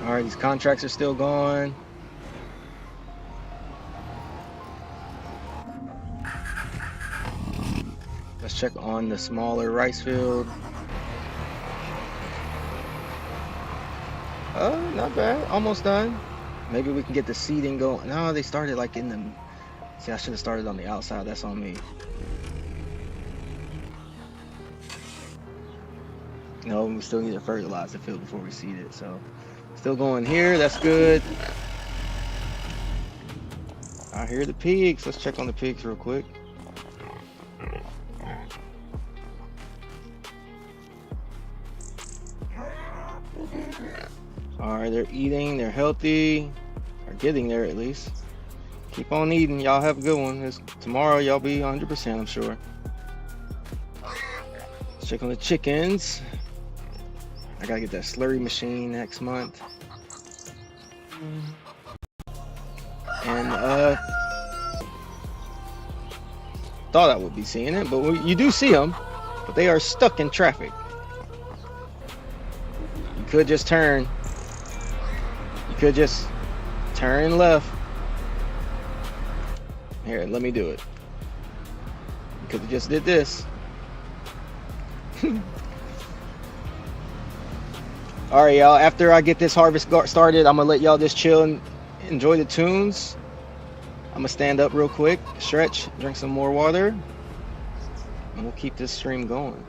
All right, these contracts are still going. Let's check on the smaller rice field. Oh, not bad. Almost done. Maybe we can get the seeding going. No, they started like in the... See, I should have started on the outside. That's on me. No, we still need to fertilize the field before we seed it, so... Still going here, that's good. I hear the pigs. Let's check on the pigs real quick. Alright, they're eating, they're healthy. They're getting there at least. Keep on eating, y'all have a good one. Tomorrow y'all be 100%, I'm sure. Let's check on the chickens. I gotta get that slurry machine next month. And thought I would be seeing it, but you do see them, but they are stuck in traffic. You could just turn. You could just turn left. Here, let me do it. You could have just did this. All right, y'all. After I get this harvest started, I'm gonna let y'all just chill and enjoy the tunes. I'm gonna stand up real quick, stretch, drink some more water, and we'll keep this stream going.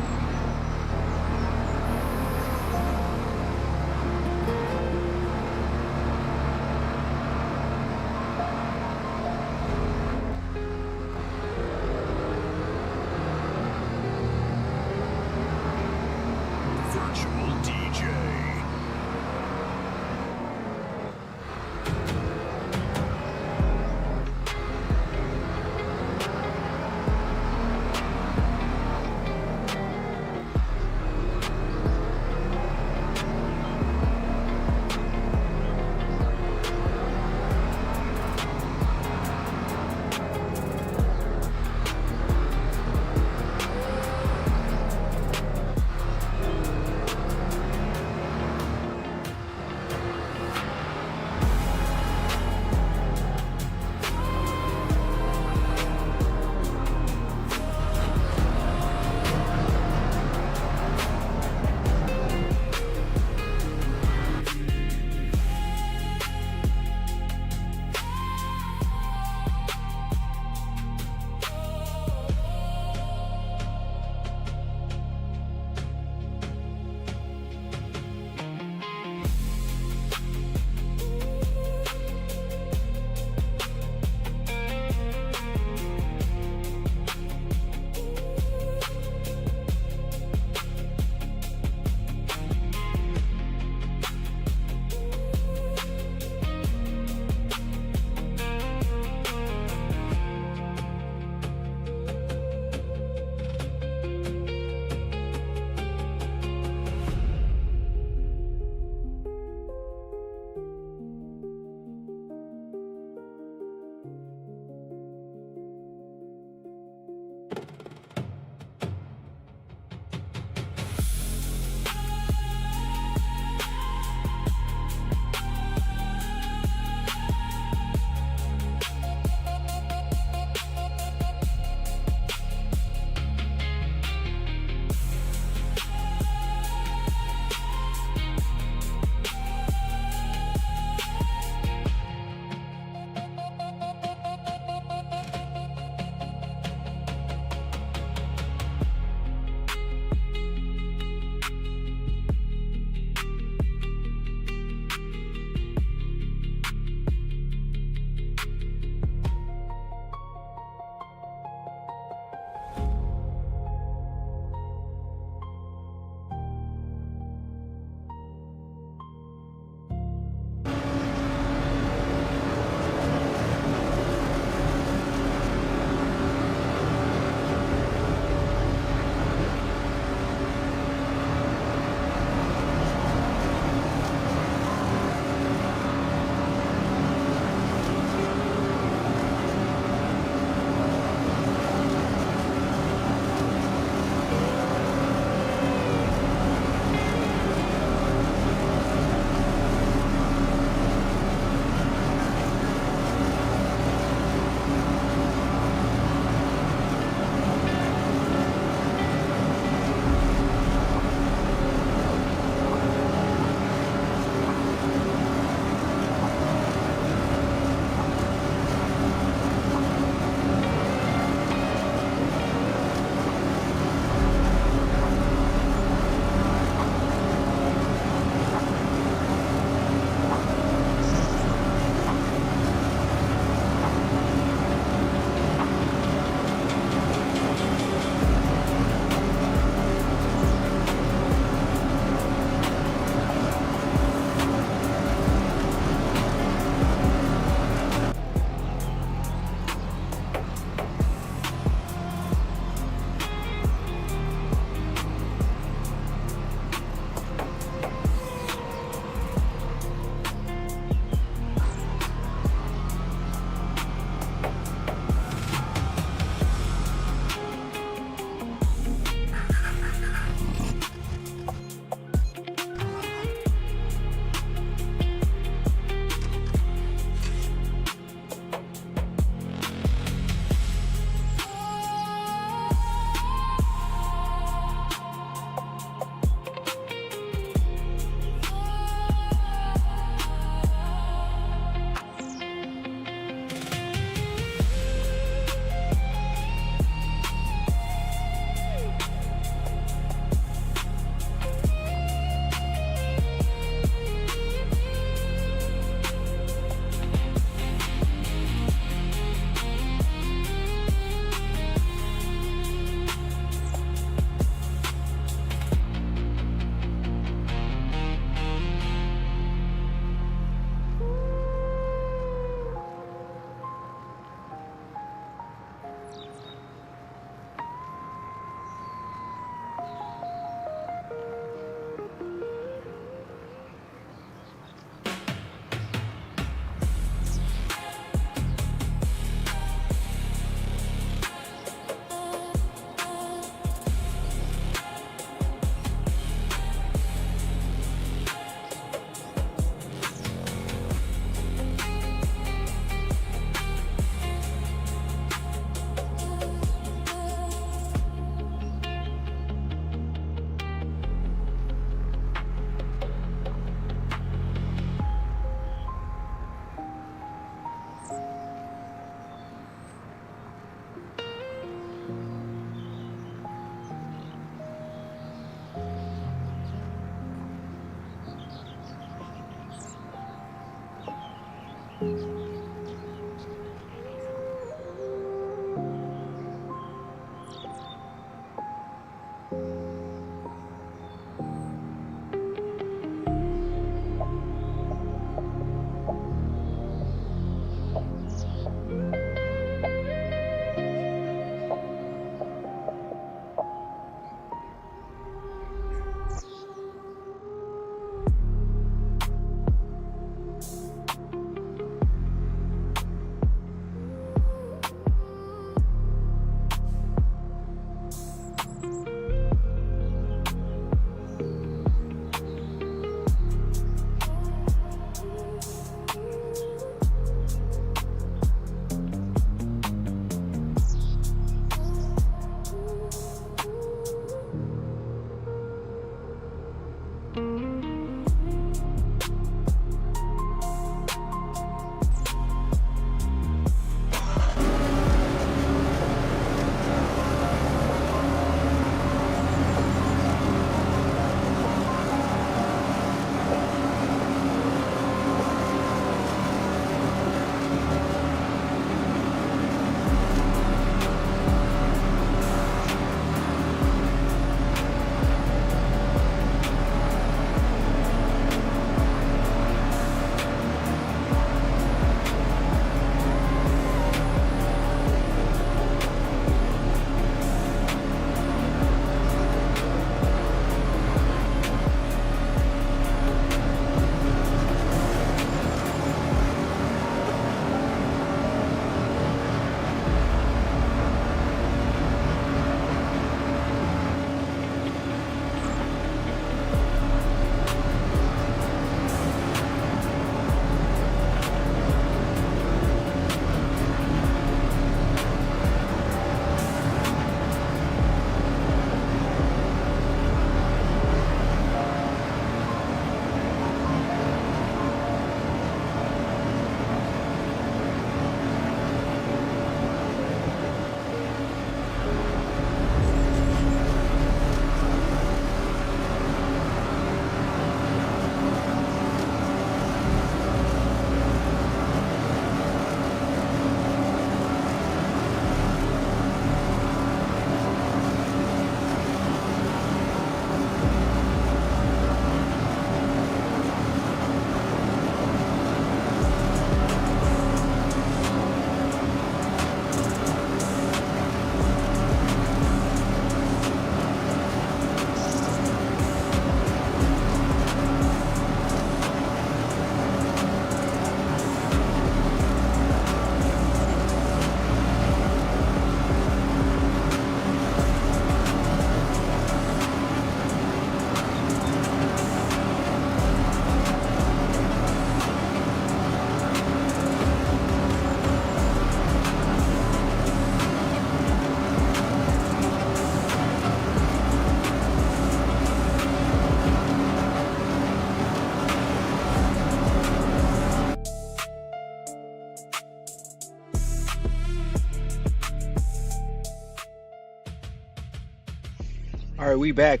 All right, we back.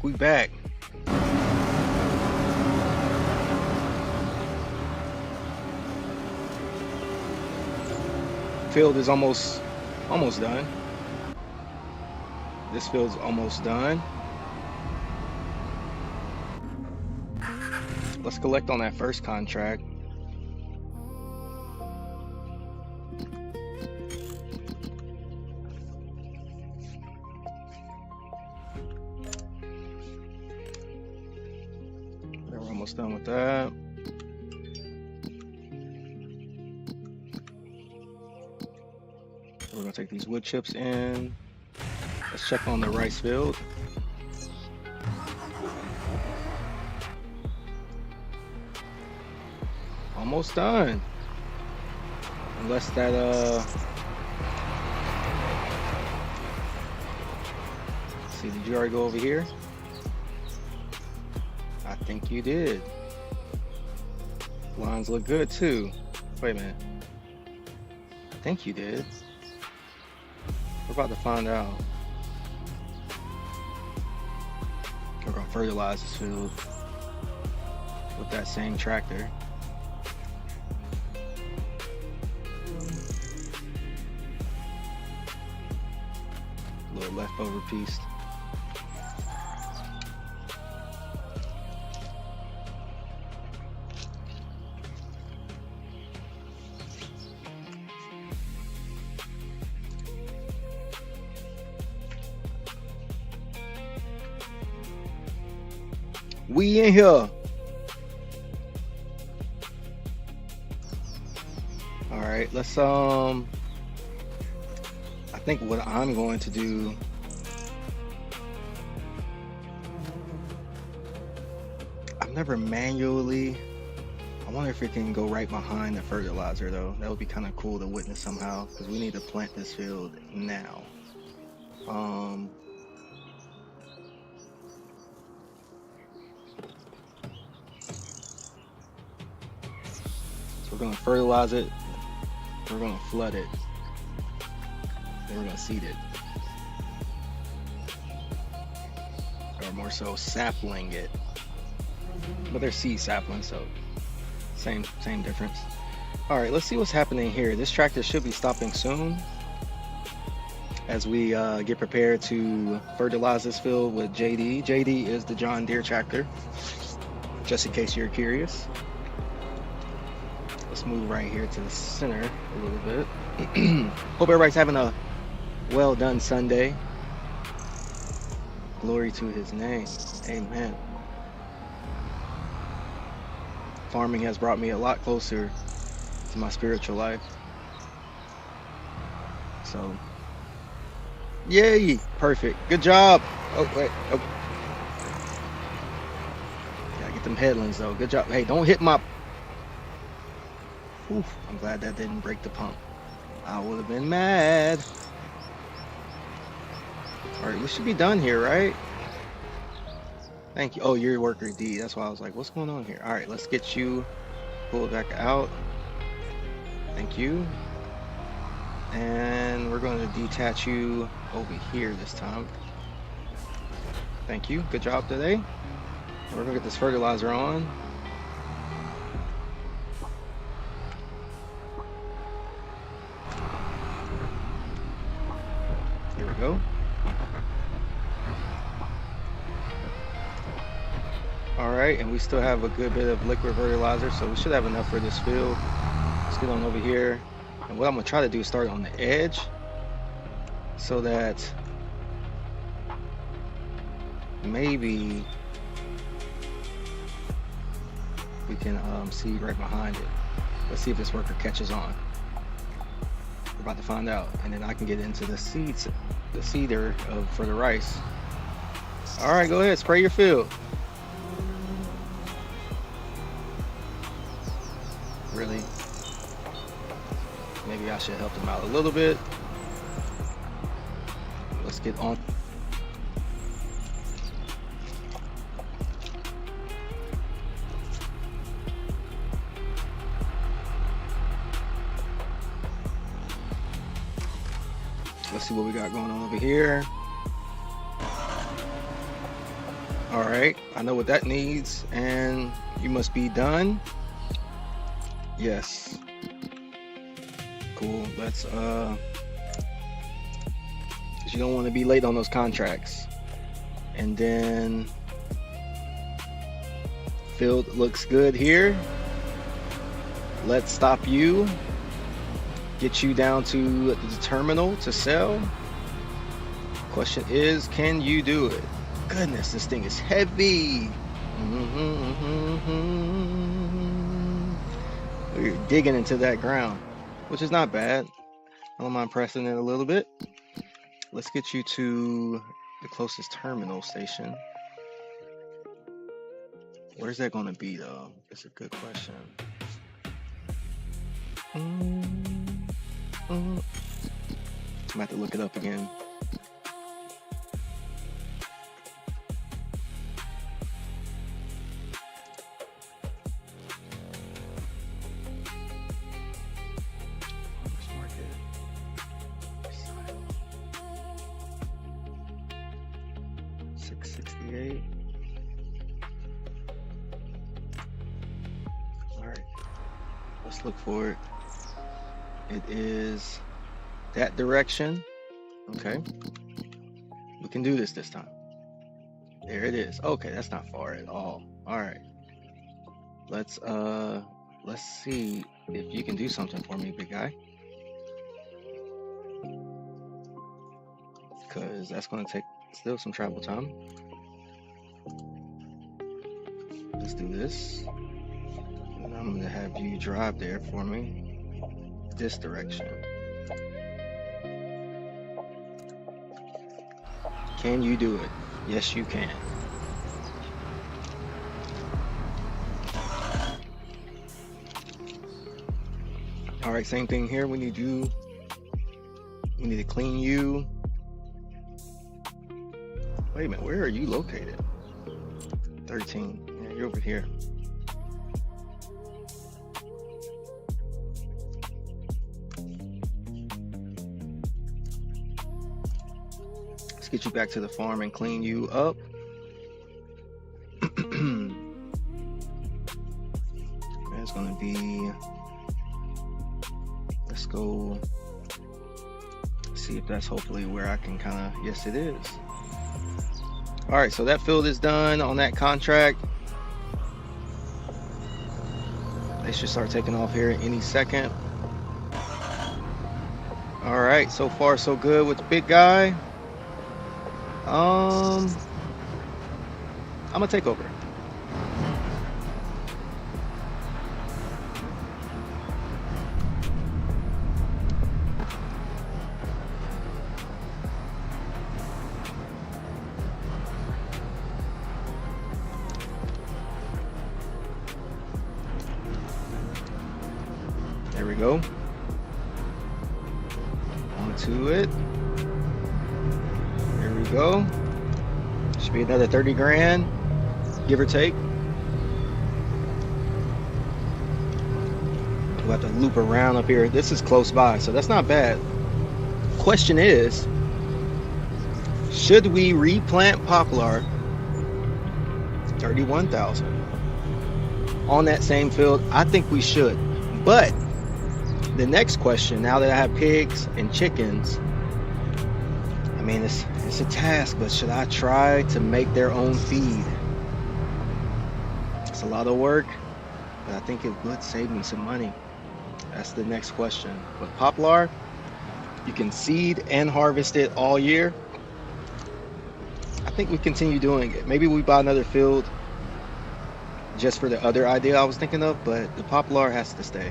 Field is almost done. This field's almost done. Let's collect on that first contract. We're almost done with that. We're gonna take these wood chips in. Let's check on the rice field. Almost done. Unless that let's see, did you already go over here? I think you did. Lines look good too. Wait a minute. I think you did. We're about to find out. We're gonna fertilize this field with that same tractor. Little leftover piece. We in here. All right, let's I think what I'm going to do, I've never manually, I wonder if it can go right behind the fertilizer though. That would be kind of cool to witness somehow, because we need to plant this field now. So we're gonna fertilize it, we're gonna flood it, then we're gonna seed it. Or more so sapling it. But they're seed saplings, so same difference. All right, let's see what's happening here. This tractor should be stopping soon as we get prepared to fertilize this field with JD. JD is the John Deere tractor, just in case you're curious. Let's move right here to the center a little bit. Hope everybody's having a well done Sunday. Glory to his name. Amen. Farming has brought me a lot closer to my spiritual life. So, yay! Perfect. Good job. Oh, wait. Oh. Gotta get them headlands though. Good job. Hey, don't hit my... Oof, I'm glad that didn't break the pump. I would have been mad. Alright, we should be done here, right? Thank you. Oh, you're worker D. That's why I was like, what's going on here? Alright, let's get you pulled back out. Thank you. And we're going to detach you over here this time. Thank you. Good job today. We're going to get this fertilizer on. Here we go. Alright, and we still have a good bit of liquid fertilizer, so we should have enough for this field. Let's get on over here. And what I'm going to try to do is start on the edge so that maybe we can see right behind it. Let's see if this worker catches on. We're about to find out, and then I can get into the seeds, the seeder for the rice. Alright, go ahead, spray your field. Really, maybe I should help them out a little bit. Let's get on. Let's see what we got going on over here. All right, I know what that needs, and you must be done. Yes. Cool. Let's 'cause you don't want to be late on those contracts. And then field looks good here. Let's stop you. Get you down to the terminal to sell. Question is, can you do it? Goodness, this thing is heavy. We're digging into that ground, which is not bad. I don't mind pressing it a little bit. Let's get you to the closest terminal station. Where's that going to be, though? That's a good question. I'm going to have to look it up again. Let's look for it. It is that direction. Okay. We can do this time. There it is. Okay, that's not far at all. All right. Let's see if you can do something for me, big guy. Because that's going to take still some travel time. Let's do this. And I'm going to have you drive there for me. This direction. Can you do it? Yes, you can. All right, same thing here. We need to clean you. Wait a minute, where are you located? 13. Yeah, you're over here. Let's get you back to the farm and clean you up. That's gonna be, let's go see if that's hopefully where I can kind of, yes it is. All right, so that field is done on that contract. They should start taking off here any second. All right, so far so good with the big guy. I'm gonna take over. There we go. Onto it. There we go. Should be another 30 grand, give or take. We'll have to loop around up here. This is close by, so that's not bad. Question is, should we replant poplar? 31,000 on that same field. I think we should. But the next question, now that I have pigs and chickens, I mean, it's a task, but should I try to make their own feed? It's a lot of work, but I think it would save me some money. That's the next question. But poplar, you can seed and harvest it all year. I think we continue doing it. Maybe we buy another field just for the other idea I was thinking of, but the poplar has to stay.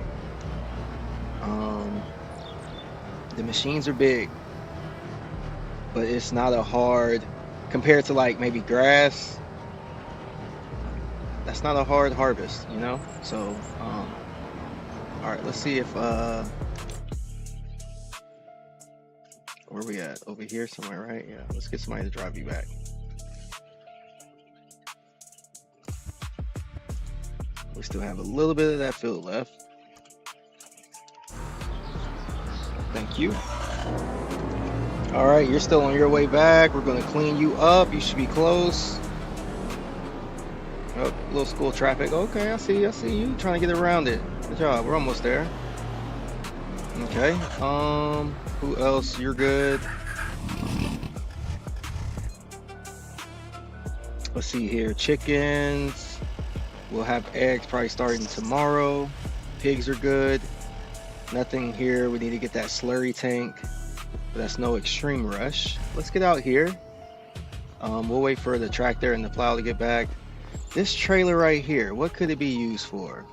The machines are big, but it's not a hard, compared to like maybe grass, that's not a hard harvest, you know? So, all right, let's see if, where we at? Over here somewhere, right? Yeah, let's get somebody to drive you back. We still have a little bit of that field left. Thank you. All right, you're still on your way back. We're gonna clean you up. You should be close. Oh, little school traffic. Okay, I see you trying to get around it. Good job. We're almost there. Okay. Who else? You're good. Let's see here. Chickens. We'll have eggs probably starting tomorrow. Pigs are good. Nothing here. We need to get that slurry tank. But that's no extreme rush. Let's get out here. We'll wait for the tractor and the plow to get back. This trailer right here, what could it be used for?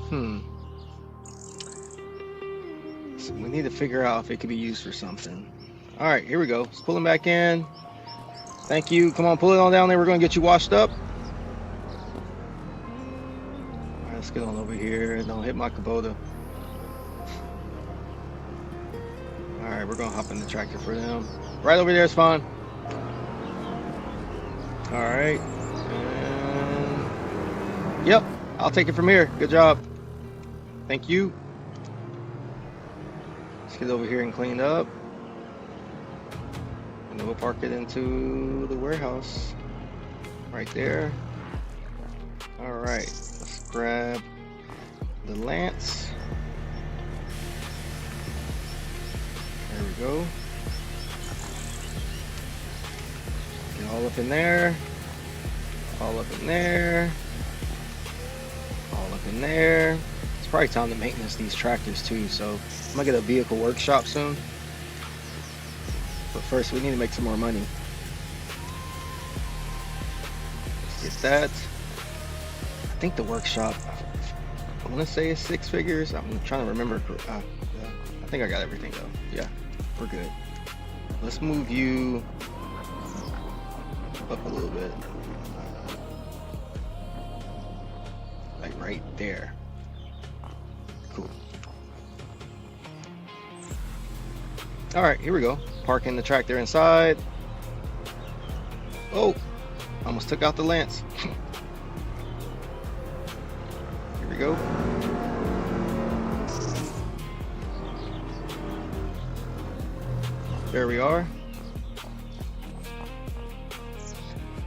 So we need to figure out if it could be used for something. All right, here we go. Let's pull him back in. Thank you. Come on, pull it on down there. We're going to get you washed up. All right, let's get on over here. Don't hit my Kubota. All right, we're going to hop in the tractor for them. Right over there is fine. All right. And yep, I'll take it from here. Good job. Thank you. Let's get over here and clean up. And then we'll park it into the warehouse. Right there. All right, let's grab the lance. There we go. Get all up in there. All up in there. All up in there. It's probably time to maintenance these tractors too, so I'm gonna get a vehicle workshop soon. But first we need to make some more money. Let's get that. I think the workshop, I want to say it's 6 figures. I'm trying to remember. I think I got everything though. Yeah, we're good. Let's move you up a little bit. Like right there. Cool. All right, here we go. Parking the tractor inside. Oh, almost took out the lance. Here we go. There we are.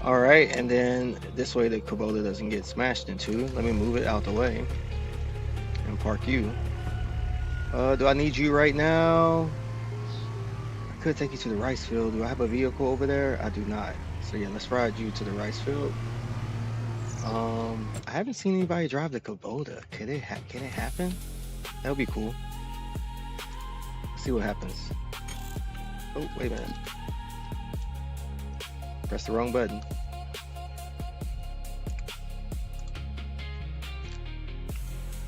All right, and then this way the Kubota doesn't get smashed into. Let me move it out the way and park you. Do I need you right now? I could take you to the rice field. Do I have a vehicle over there? I do not. So yeah, let's ride you to the rice field. I haven't seen anybody drive the Kubota. Can it happen? That would be cool. Let's see what happens. Oh, wait a minute. Press the wrong button.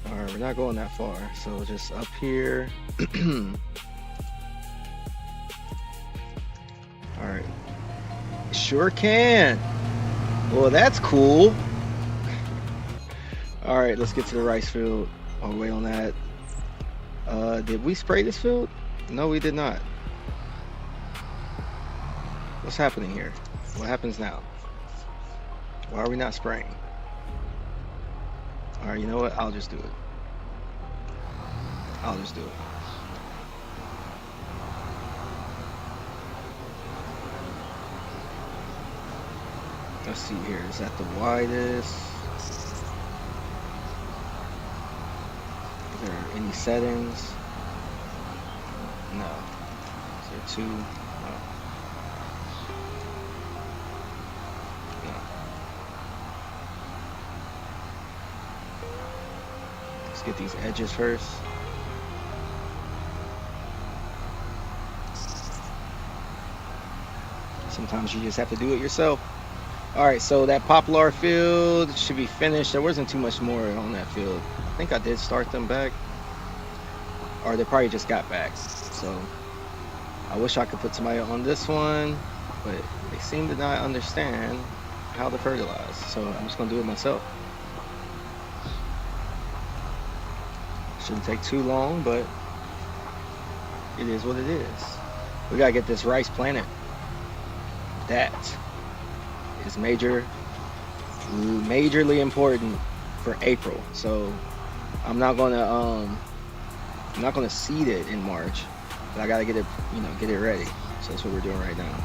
Alright, we're not going that far, so just up here. Alright. Sure can. Well, that's cool. Alright, let's get to the rice field. I'll wait on that. Did we spray this field? No, we did not. What's happening here? What happens now? Why are we not spraying? Alright, you know what? I'll just do it. I'll just do it. Let's see here. Is that the widest? Is there any settings? No. Is there 2? No. No. Let's get these edges first. Sometimes you just have to do it yourself. All right, so that poplar field should be finished. There wasn't too much more on that field. I think I did start them back, or they probably just got back. So I wish I could put somebody on this one, but they seem to not understand how to fertilize. So I'm just gonna do it myself. Shouldn't take too long, but it is what it is. We gotta get this rice planted. That is majorly important for April. So I'm not gonna seed it in March, but I gotta get it, get it ready. So that's what we're doing right now.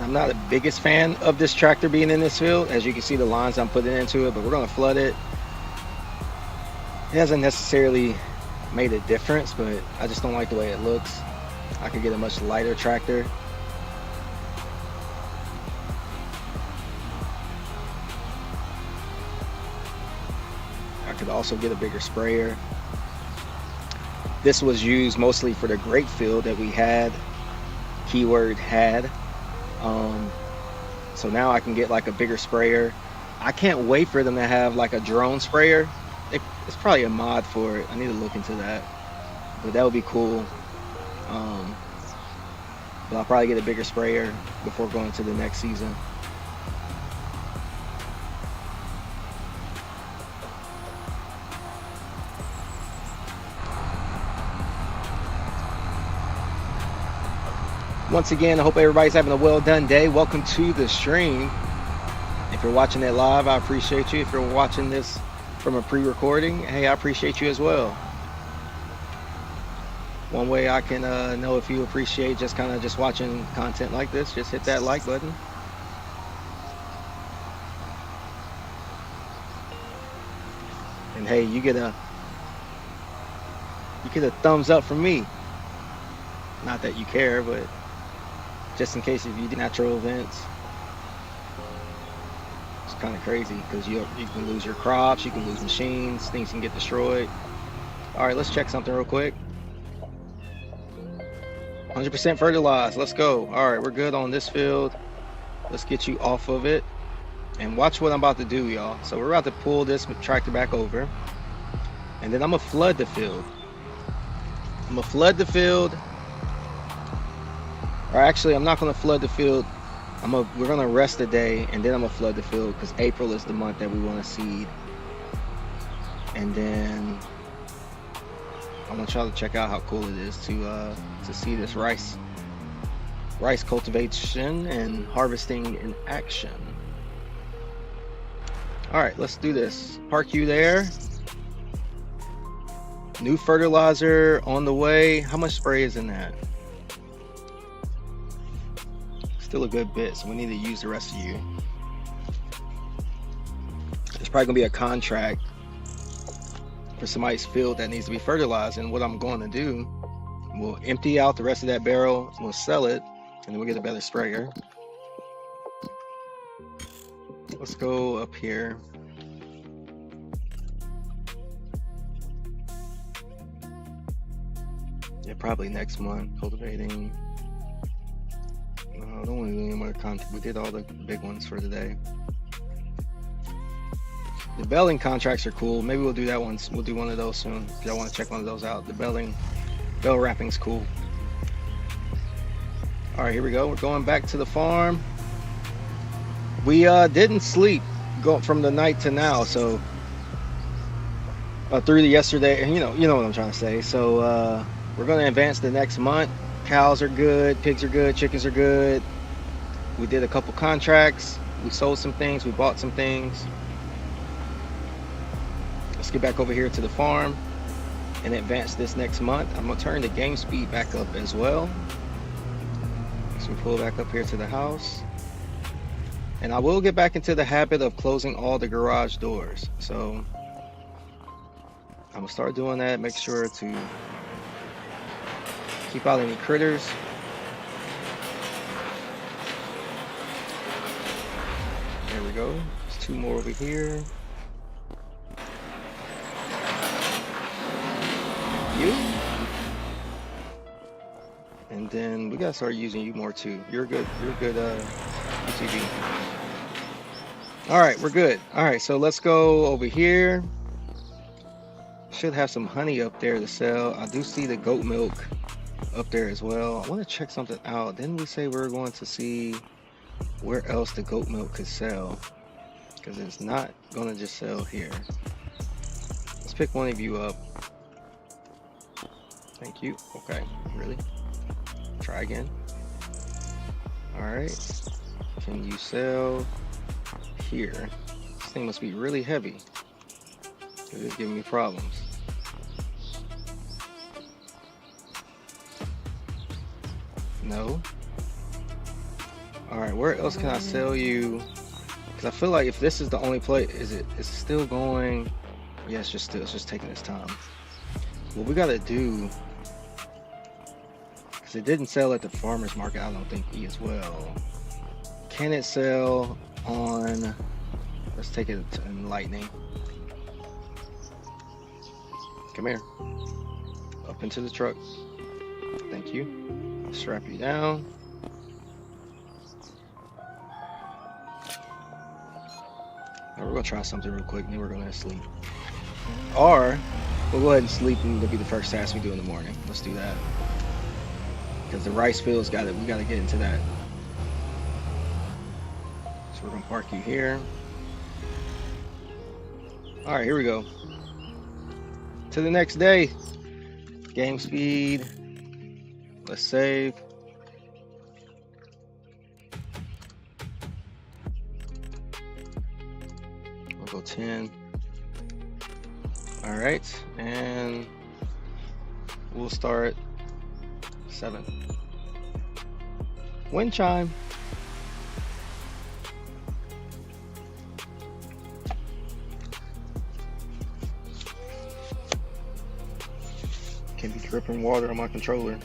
I'm not the biggest fan of this tractor being in this field. As you can see, the lines I'm putting into it, but we're going to flood it. It hasn't necessarily made a difference, but I just don't like the way it looks. I could get a much lighter tractor. I could also get a bigger sprayer. This was used mostly for the grape field that we had, keyword had. So now I can get like a bigger sprayer. I can't wait for them to have like a drone sprayer. It's probably a mod for it. I need to look into that, but that would be cool. But I'll probably get a bigger sprayer before going to the next season. Once again, I hope everybody's having a well done day. Welcome to the stream. If you're watching it live, I appreciate you. If you're watching this from a pre-recording, hey, I appreciate you as well. One way I can know if you appreciate just kind of just watching content like this, just hit that like button. And hey, you get a thumbs up from me. Not that you care, but just in case if you do natural events. It's kind of crazy because you can lose your crops, you can lose machines, things can get destroyed. All right, let's check something real quick. 100% fertilized. Let's go. All right, we're good on this field. Let's get you off of it. And watch what I'm about to do, y'all. So we're about to pull this tractor back over. And then I'm going to flood the field. I'm going to flood the field. Or actually, I'm not going to flood the field. We're going to rest a day, and then I'm going to flood the field because April is the month that we want to seed. And then I'm going to try to check out how cool it is to see this rice cultivation and harvesting in action. All right, let's do this. Park you there. New fertilizer on the way. How much spray is in that? Still a good bit, so we need to use the rest of you. There's probably gonna be a contract for somebody's field that needs to be fertilized, and what I'm going to do, we'll empty out the rest of that barrel, we'll sell it, and then we'll get a better sprayer. Let's go up here. Yeah, probably next month. Cultivating. I don't want to do any more content. We did all the big ones for today. The belling contracts are cool. Maybe we'll do that once. We'll do one of those soon. If y'all want to check one of those out. The bell wrapping's cool. All right, here we go. We're going back to the farm. We didn't sleep from the night to now, so through the yesterday. You know what I'm trying to say. So we're going to advance the next month. Cows are good, pigs are good, chickens are good. We did a couple contracts. We sold some things. We bought some things. Let's get back over here to the farm and advance this next month. I'm going to turn the game speed back up as well. So we pull back up here to the house. And I will get back into the habit of closing all the garage doors. So I'm going to start doing that. Make sure to keep out any critters. There we go. There's two more over here. You. And then we gotta start using you more too. You're good UTV. All right, we're good. All right, so let's go over here. Should have some honey up there to sell. I do see the goat milk up there as well. I want to check something out. Didn't we say we were going to see where else the goat milk could sell? Because it's not going to just sell here. Let's pick one of you up. Thank you. Okay, really? Try again. All right. Can you sell here? This thing must be really heavy. It is giving me problems. No. All right, where else can I sell you? Because I feel like if this is the only place, is it? It's still going. Yeah, it's just taking its time. What we gotta do, because it didn't sell at the farmer's market, I don't think as well. Can it sell on? Let's take it in lightning. Come here. Up into the truck. Thank you. I'll strap you down. Now we're gonna try something real quick, and then we're gonna sleep. Or we'll go ahead and sleep, and it'll be the first task we do in the morning. Let's do that. Because the rice fields got it. We gotta get into that. So we're gonna park you here. All right, here we go. To the next day. Game speed. Let's save. We'll go 10. All right, and we'll start 7. Wind chime. Can be dripping water on my controller.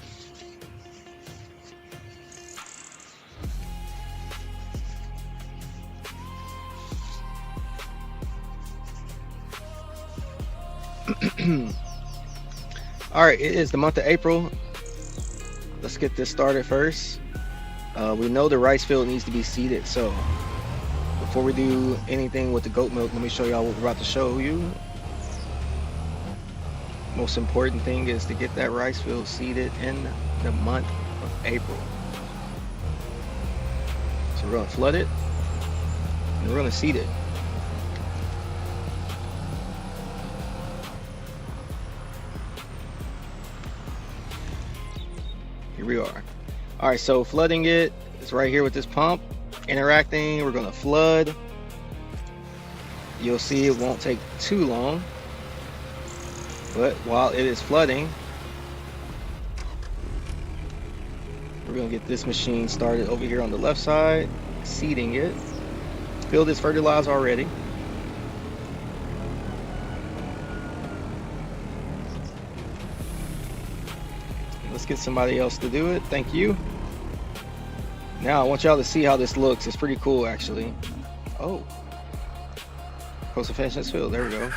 All right, it is the month of April. Let's get this started first. We know the rice field needs to be seeded, so before we do anything with the goat milk, let me show y'all what we're about to show you. Most important thing is to get that rice field seeded in the month of April. So we're gonna flood it and we're gonna seed it. Here we are. All right, so flooding it is right here with this pump. Interacting, we're gonna flood. You'll see it won't take too long. But while it is flooding, we're gonna get this machine started over here on the left side, seeding it. Field is fertilized already. Let's get somebody else to do it. Thank you. Now I want y'all to see how this looks. It's pretty cool, actually. Oh, close to finish this field. There we go.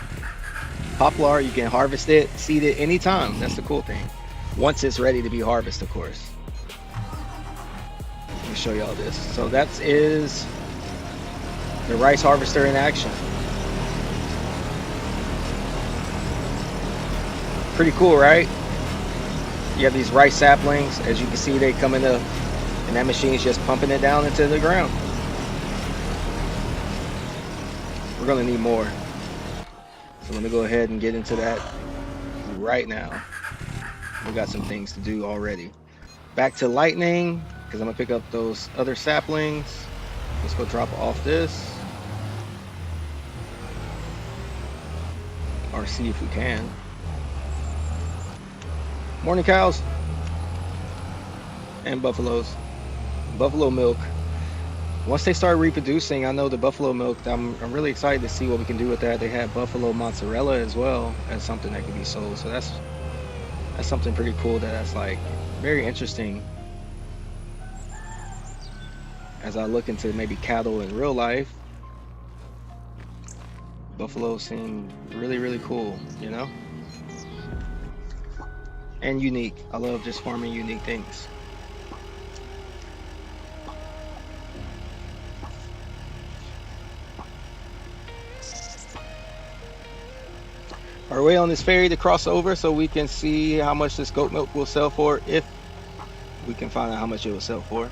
Poplar, you can harvest it, seed it anytime. That's the cool thing. Once it's ready to be harvested, of course. Let me show y'all this. So that is the rice harvester in action. Pretty cool, right? You have these rice saplings. As you can see, they come into, and that machine is just pumping it down into the ground. We're gonna need more. So let me go ahead and get into that right now. We got some things to do already. Back to lightning, because I'm gonna pick up those other saplings. Let's go drop off this. Or see if we can. Morning cows. And buffaloes. Buffalo milk. Once they start reproducing, I know the buffalo milk, I'm really excited to see what we can do with that. They had buffalo mozzarella as well as something that can be sold. So that's something pretty cool. That's like very interesting as I look into maybe cattle in real life. Buffalo seem really, really cool, you know? And unique. I love just farming unique things. Our way on this ferry to cross over so we can see how much this goat milk will sell for, if we can find out how much it will sell for.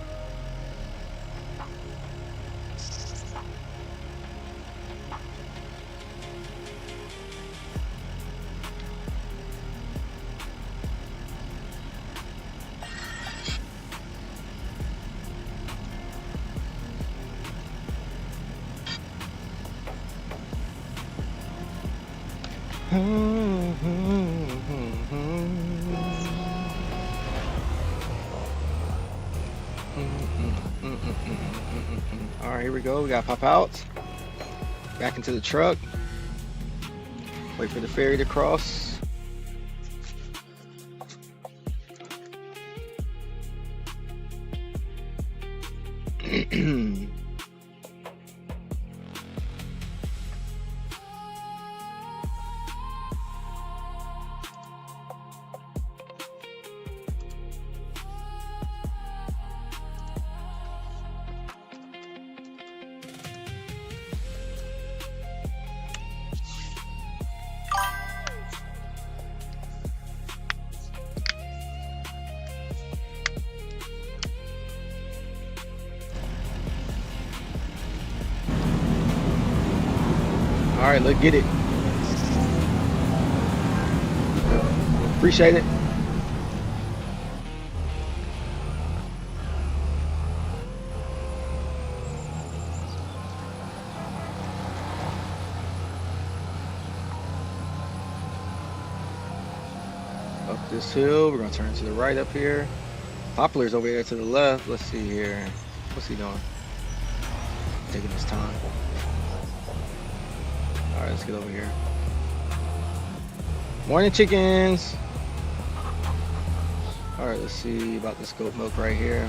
All right, here we go. We got pop out. Back into the truck. Wait for the ferry to cross. All right, let's get it. Appreciate it. Up this hill, we're gonna turn to the right up here. Poplar's over here to the left. Let's see here. What's he doing? Taking his time. All right, let's get over here. Morning, chickens. All right, let's see about this goat milk right here.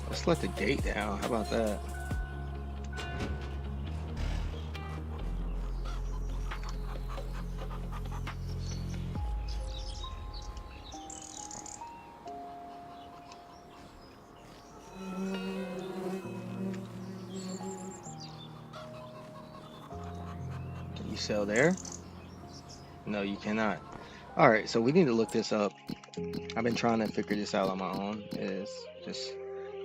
Let's let the gate down. How about that? Can you sell there? No, you cannot. All right, so we need to look this up. I've been trying to figure this out on my own. It's just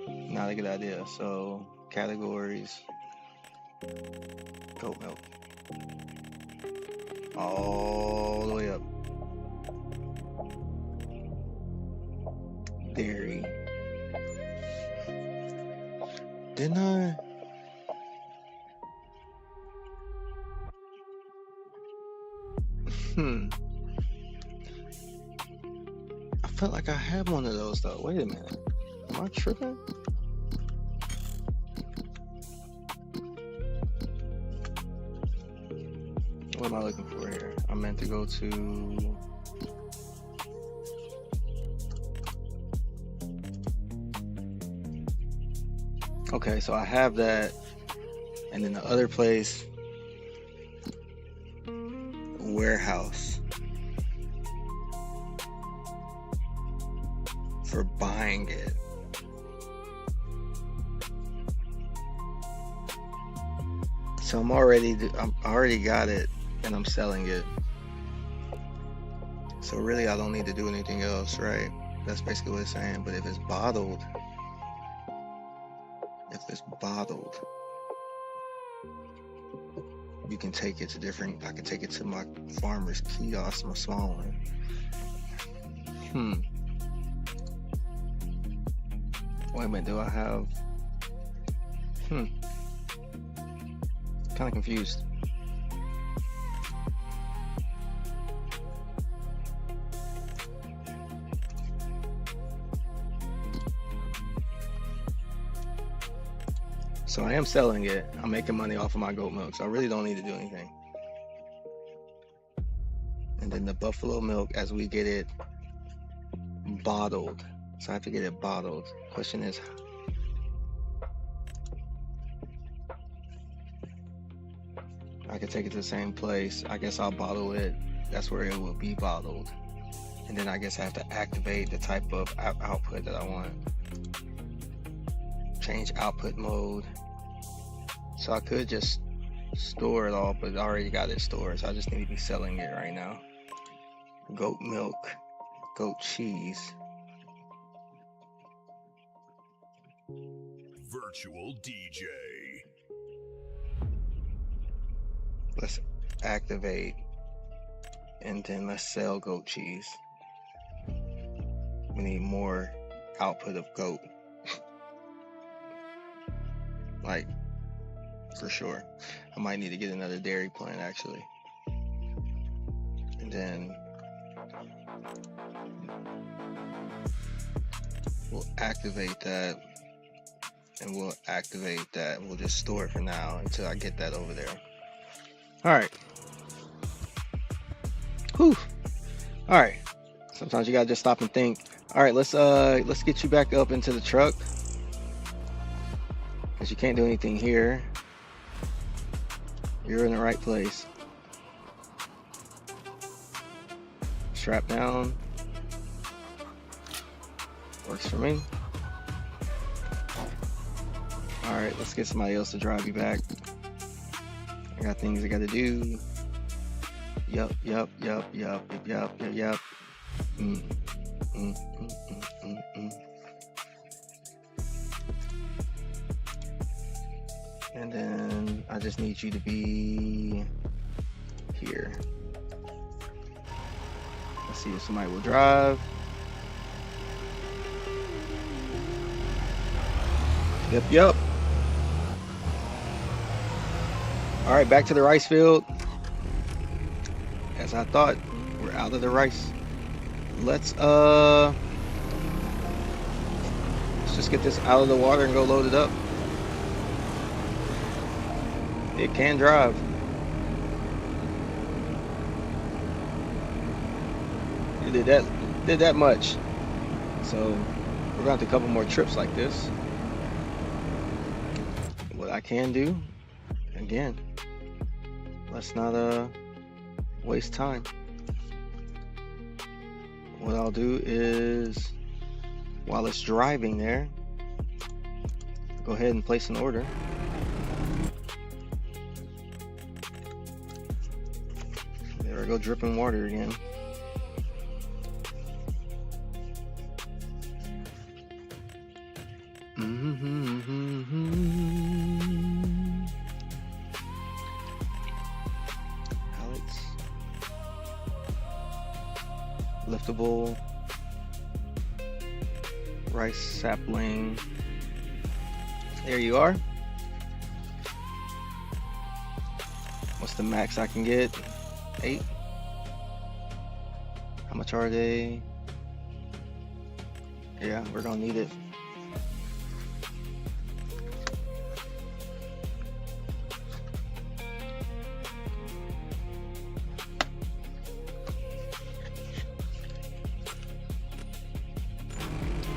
not a good idea. So categories, goat milk, all the way up. Dairy. Didn't I? I felt like I had one of those though. Wait a minute. Am I tripping? What am I looking for here? I meant to go to... Okay, so I have that. And then the other place, warehouse. For buying it. So I already got it and I'm selling it. So really I don't need to do anything else, right? That's basically what it's saying. But if it's bottled, you can take it to different, I can take it to my farmer's kiosk, my small one. Wait a minute, do I have... Kind of confused. So I am selling it. I'm making money off of my goat milk, so I really don't need to do anything. And then the buffalo milk, as we get it bottled. So I have to get it bottled. Question is, I could take it to the same place. I guess I'll bottle it. That's where it will be bottled. And then I guess I have to activate the type of output that I want. Change output mode. So I could just store it all, but I already got it stored. So I just need to be selling it right now. Goat milk, goat cheese. Virtual DJ. Let's activate. And then let's sell goat cheese. We need more output of goat. Like, for sure. I might need to get another dairy plant actually. And then We'll activate that, and we'll activate that. We'll just store it for now until I get that over there. All right. Whew. All right. Sometimes you gotta just stop and think. All right, let's get you back up into the truck, because you can't do anything here. You're in the right place. Strap down. Works for me. All right, let's get somebody else to drive you back. I got things I gotta do. Yup. And then I just need you to be here. Let's see if somebody will drive. Yep. All right, back to the rice field. As I thought, we're out of the rice. Let's just get this out of the water and go load it up. It can drive. It did that much. So we're gonna have a couple more trips like this. What I can do, again, let's not waste time. What I'll do is, while it's driving there, go ahead and place an order. There we go, dripping water again. Pallets. Liftable. Rice sapling. There you are. What's the max I can get? 8. How much are they? Yeah, we're gonna need it.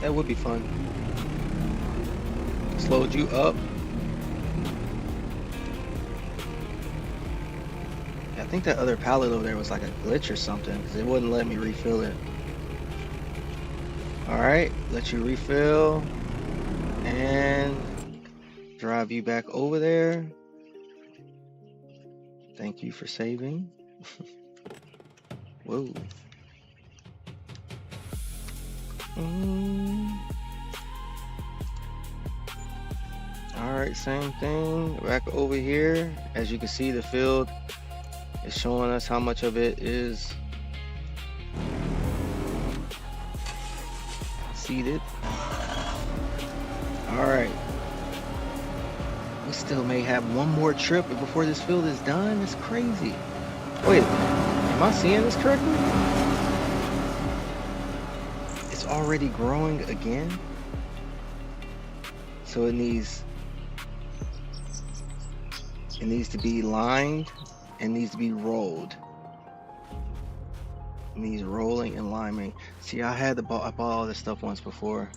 That would be fun. Slowed you up. I think that other pallet over there was like a glitch or something, because it wouldn't let me refill it. Alright, let you refill and drive you back over there. Thank you for saving. Whoa. Alright, same thing. Back over here. As you can see, the field is showing us how much of it is seeded. Alright. We still may have one more trip before this field is done. It's crazy. Wait, am I seeing this correctly? It's already growing again. So it needs to be lined and needs to be rolled. It needs rolling and liming. See, I bought all this stuff once before.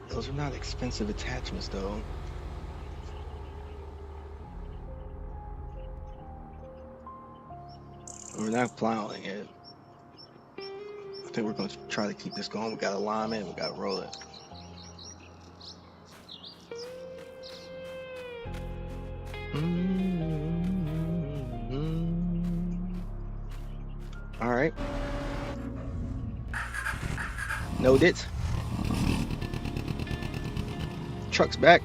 Those are not expensive attachments though. We're not plowing it. I think we're going to try to keep this going. We got to lime it, we got to roll it. All right. Noted. Truck's back.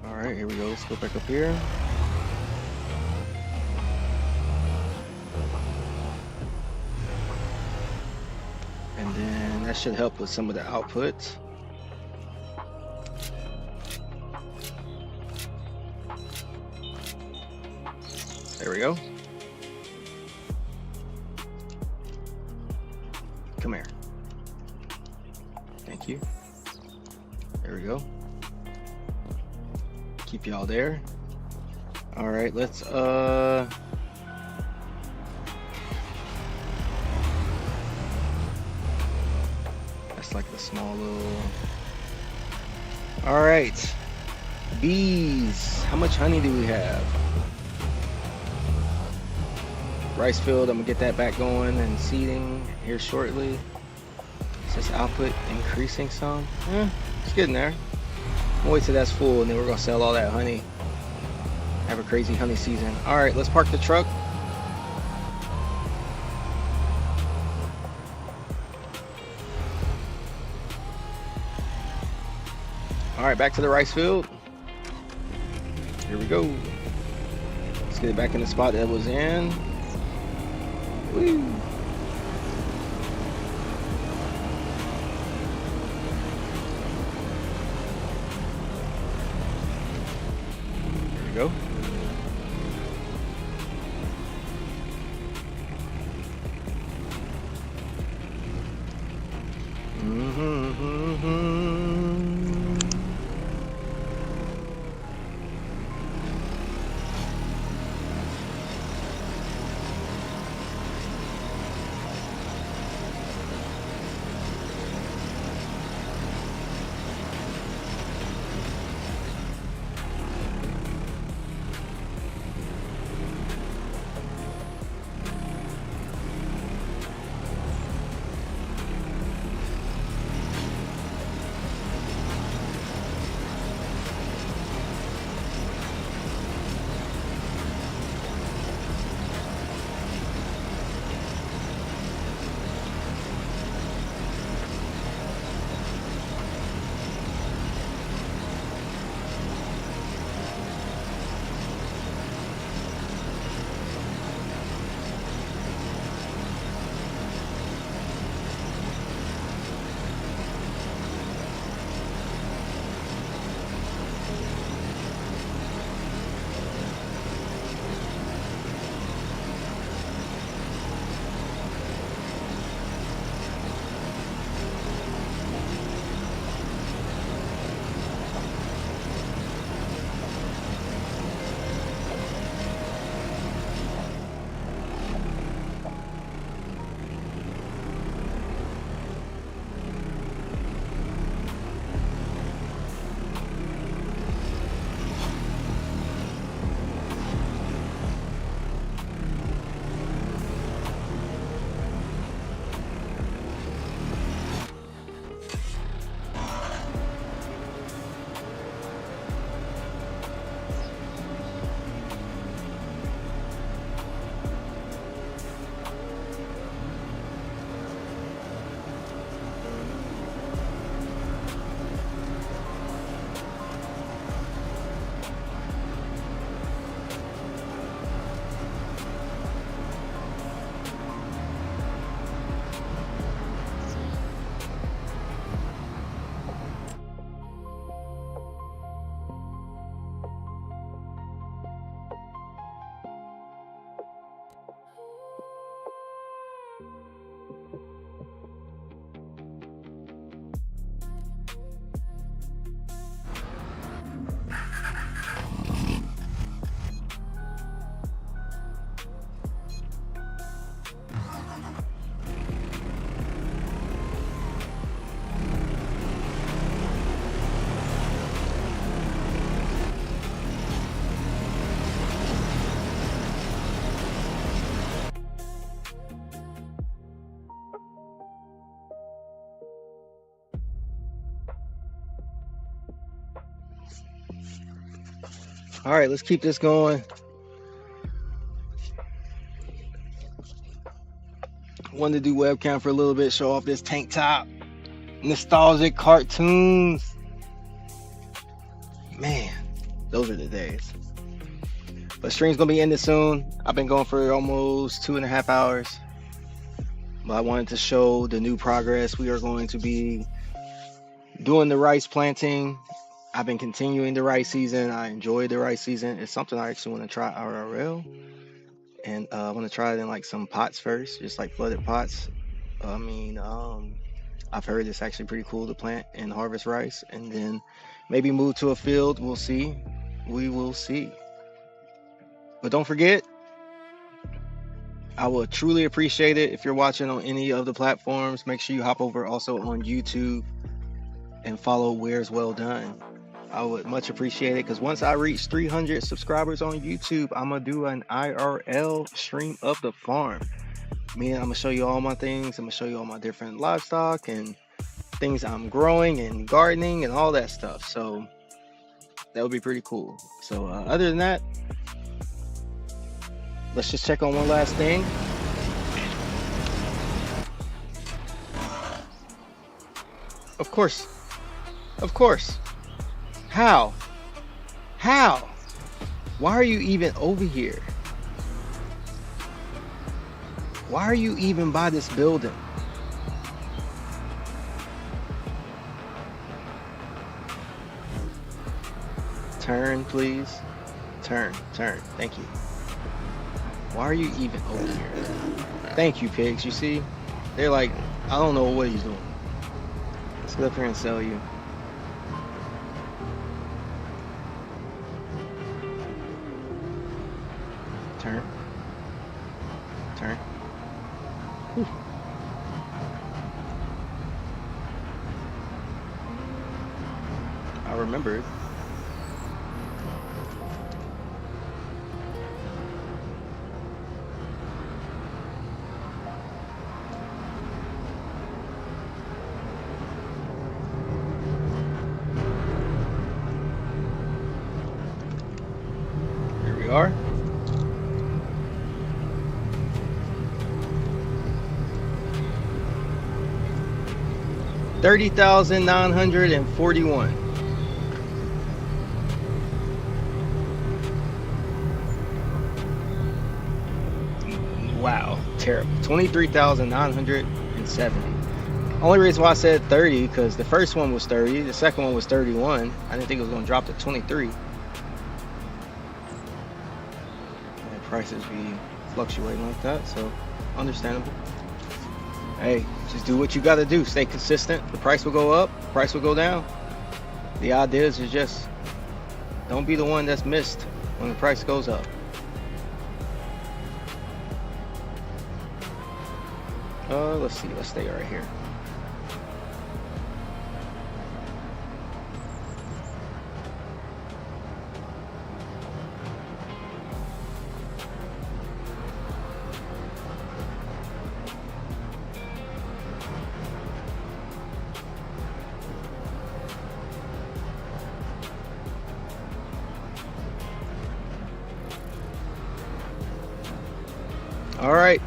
Alright, here we go. Let's go back up here. And then that should help with some of the outputs. There we go. Come here. Thank you. There we go. Keep y'all there. All right, let's that's like the small little. All right, bees. How much honey do we have? Rice field, I'm gonna get that back going and seeding here shortly. Is this output increasing some? It's getting there. I'll wait till that's full and then we're gonna sell all that honey. Have a crazy honey season. All right, let's park the truck. All right, back to the rice field. Here we go. Let's get it back in the spot that it was in. Woo. There we go. All right, let's keep this going. Wanted to do webcam for a little bit, show off this tank top. Nostalgic cartoons. Man, those are the days. But stream's gonna be ending soon. I've been going for almost 2.5 hours. But I wanted to show the new progress. We are going to be doing the rice planting. I've been continuing the rice season. I enjoy the rice season. It's something I actually want to try IRL. And I want to try it in like some pots first, just like flooded pots. I mean, I've heard it's actually pretty cool to plant and harvest rice, and then maybe move to a field. We'll see. We will see. But don't forget, I would truly appreciate it if you're watching on any of the platforms. Make sure you hop over also on YouTube and follow Where's Well Done. I would much appreciate it because once I reach 300 subscribers on YouTube, I'm gonna do an IRL stream of the farm. Meaning I'm gonna show you all my things. I'm gonna show you all my different livestock and things I'm growing and gardening and all that stuff. So that would be pretty cool. So other than that, let's just check on one last thing. Of course. Of course. How? How? Why are you even over here? Why are you even by this building? Turn, please. Turn. Thank you. Why are you even over here? Thank you, pigs. You see? They're like, I don't know what he's doing. Let's go up here and sell you. Turn. Whew. I remembered. Here we are. $30,941. Wow, terrible. 23,970. Only reason why I said 30 because the first one was 30, the second one was 31. I didn't think it was going to drop to 23. And prices be fluctuating like that, so understandable. Hey, just do what you got to do. Stay consistent. The price will go up, the price will go down. The idea is just don't be the one that's missed when the price goes up. Let's see. Let's stay right here. All right.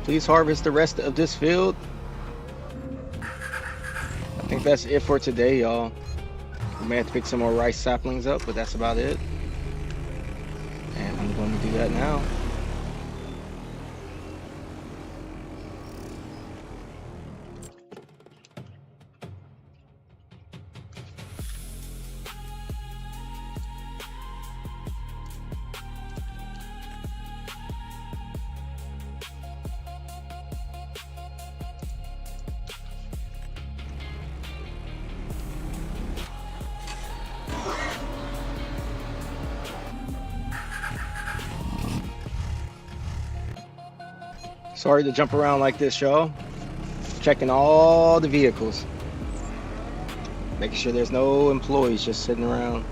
Please harvest the rest of this field. I think that's it for today, y'all. We may have to pick some more rice saplings up, but that's about it. And I'm going to do that now. Sorry to jump around like this, y'all. Checking all the vehicles. Making sure there's no employees just sitting around.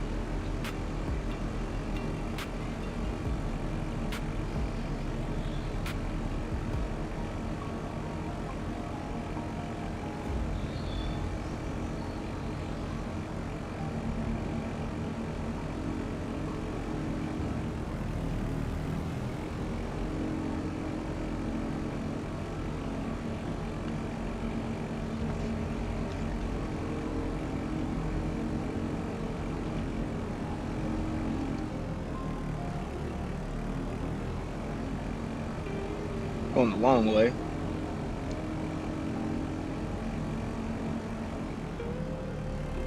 Going the long way.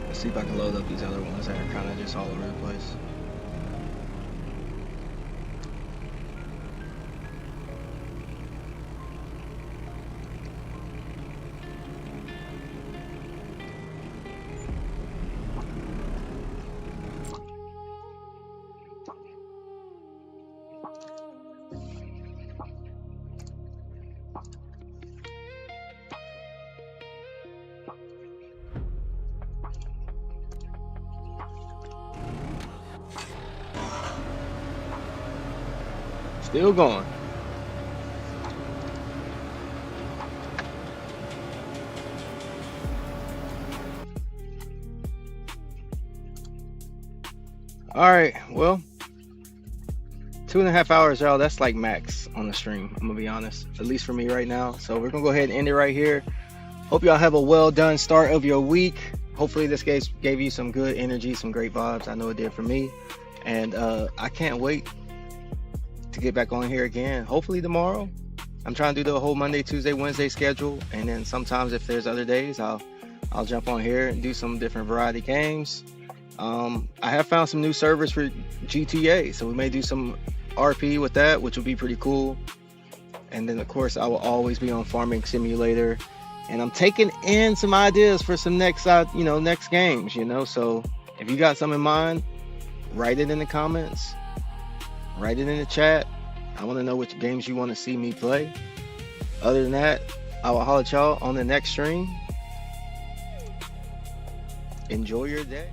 Let's see if I can load up these other ones that are kind of just all over the place. Still going. All right, well, 2.5 hours, y'all. That's like max on the stream. I'm gonna be honest, at least for me right now. So we're gonna go ahead and end it right here. Hope y'all have a well done start of your week. Hopefully this gave you some good energy, some great vibes. I know it did for me, and I can't wait to get back on here again. Hopefully tomorrow. I'm trying to do the whole Monday, Tuesday, Wednesday schedule, and then sometimes if there's other days, I'll jump on here and do some different variety games. I have found some new servers for GTA, so we may do some RP with that, which will be pretty cool. And then of course I will always be on Farming Simulator, and I'm taking in some ideas for some next games, so if you got some in mind, write it in the comments, write it in the chat. I want to know which games you want to see me play. Other than that, I will holler at y'all on the next stream. Enjoy your day.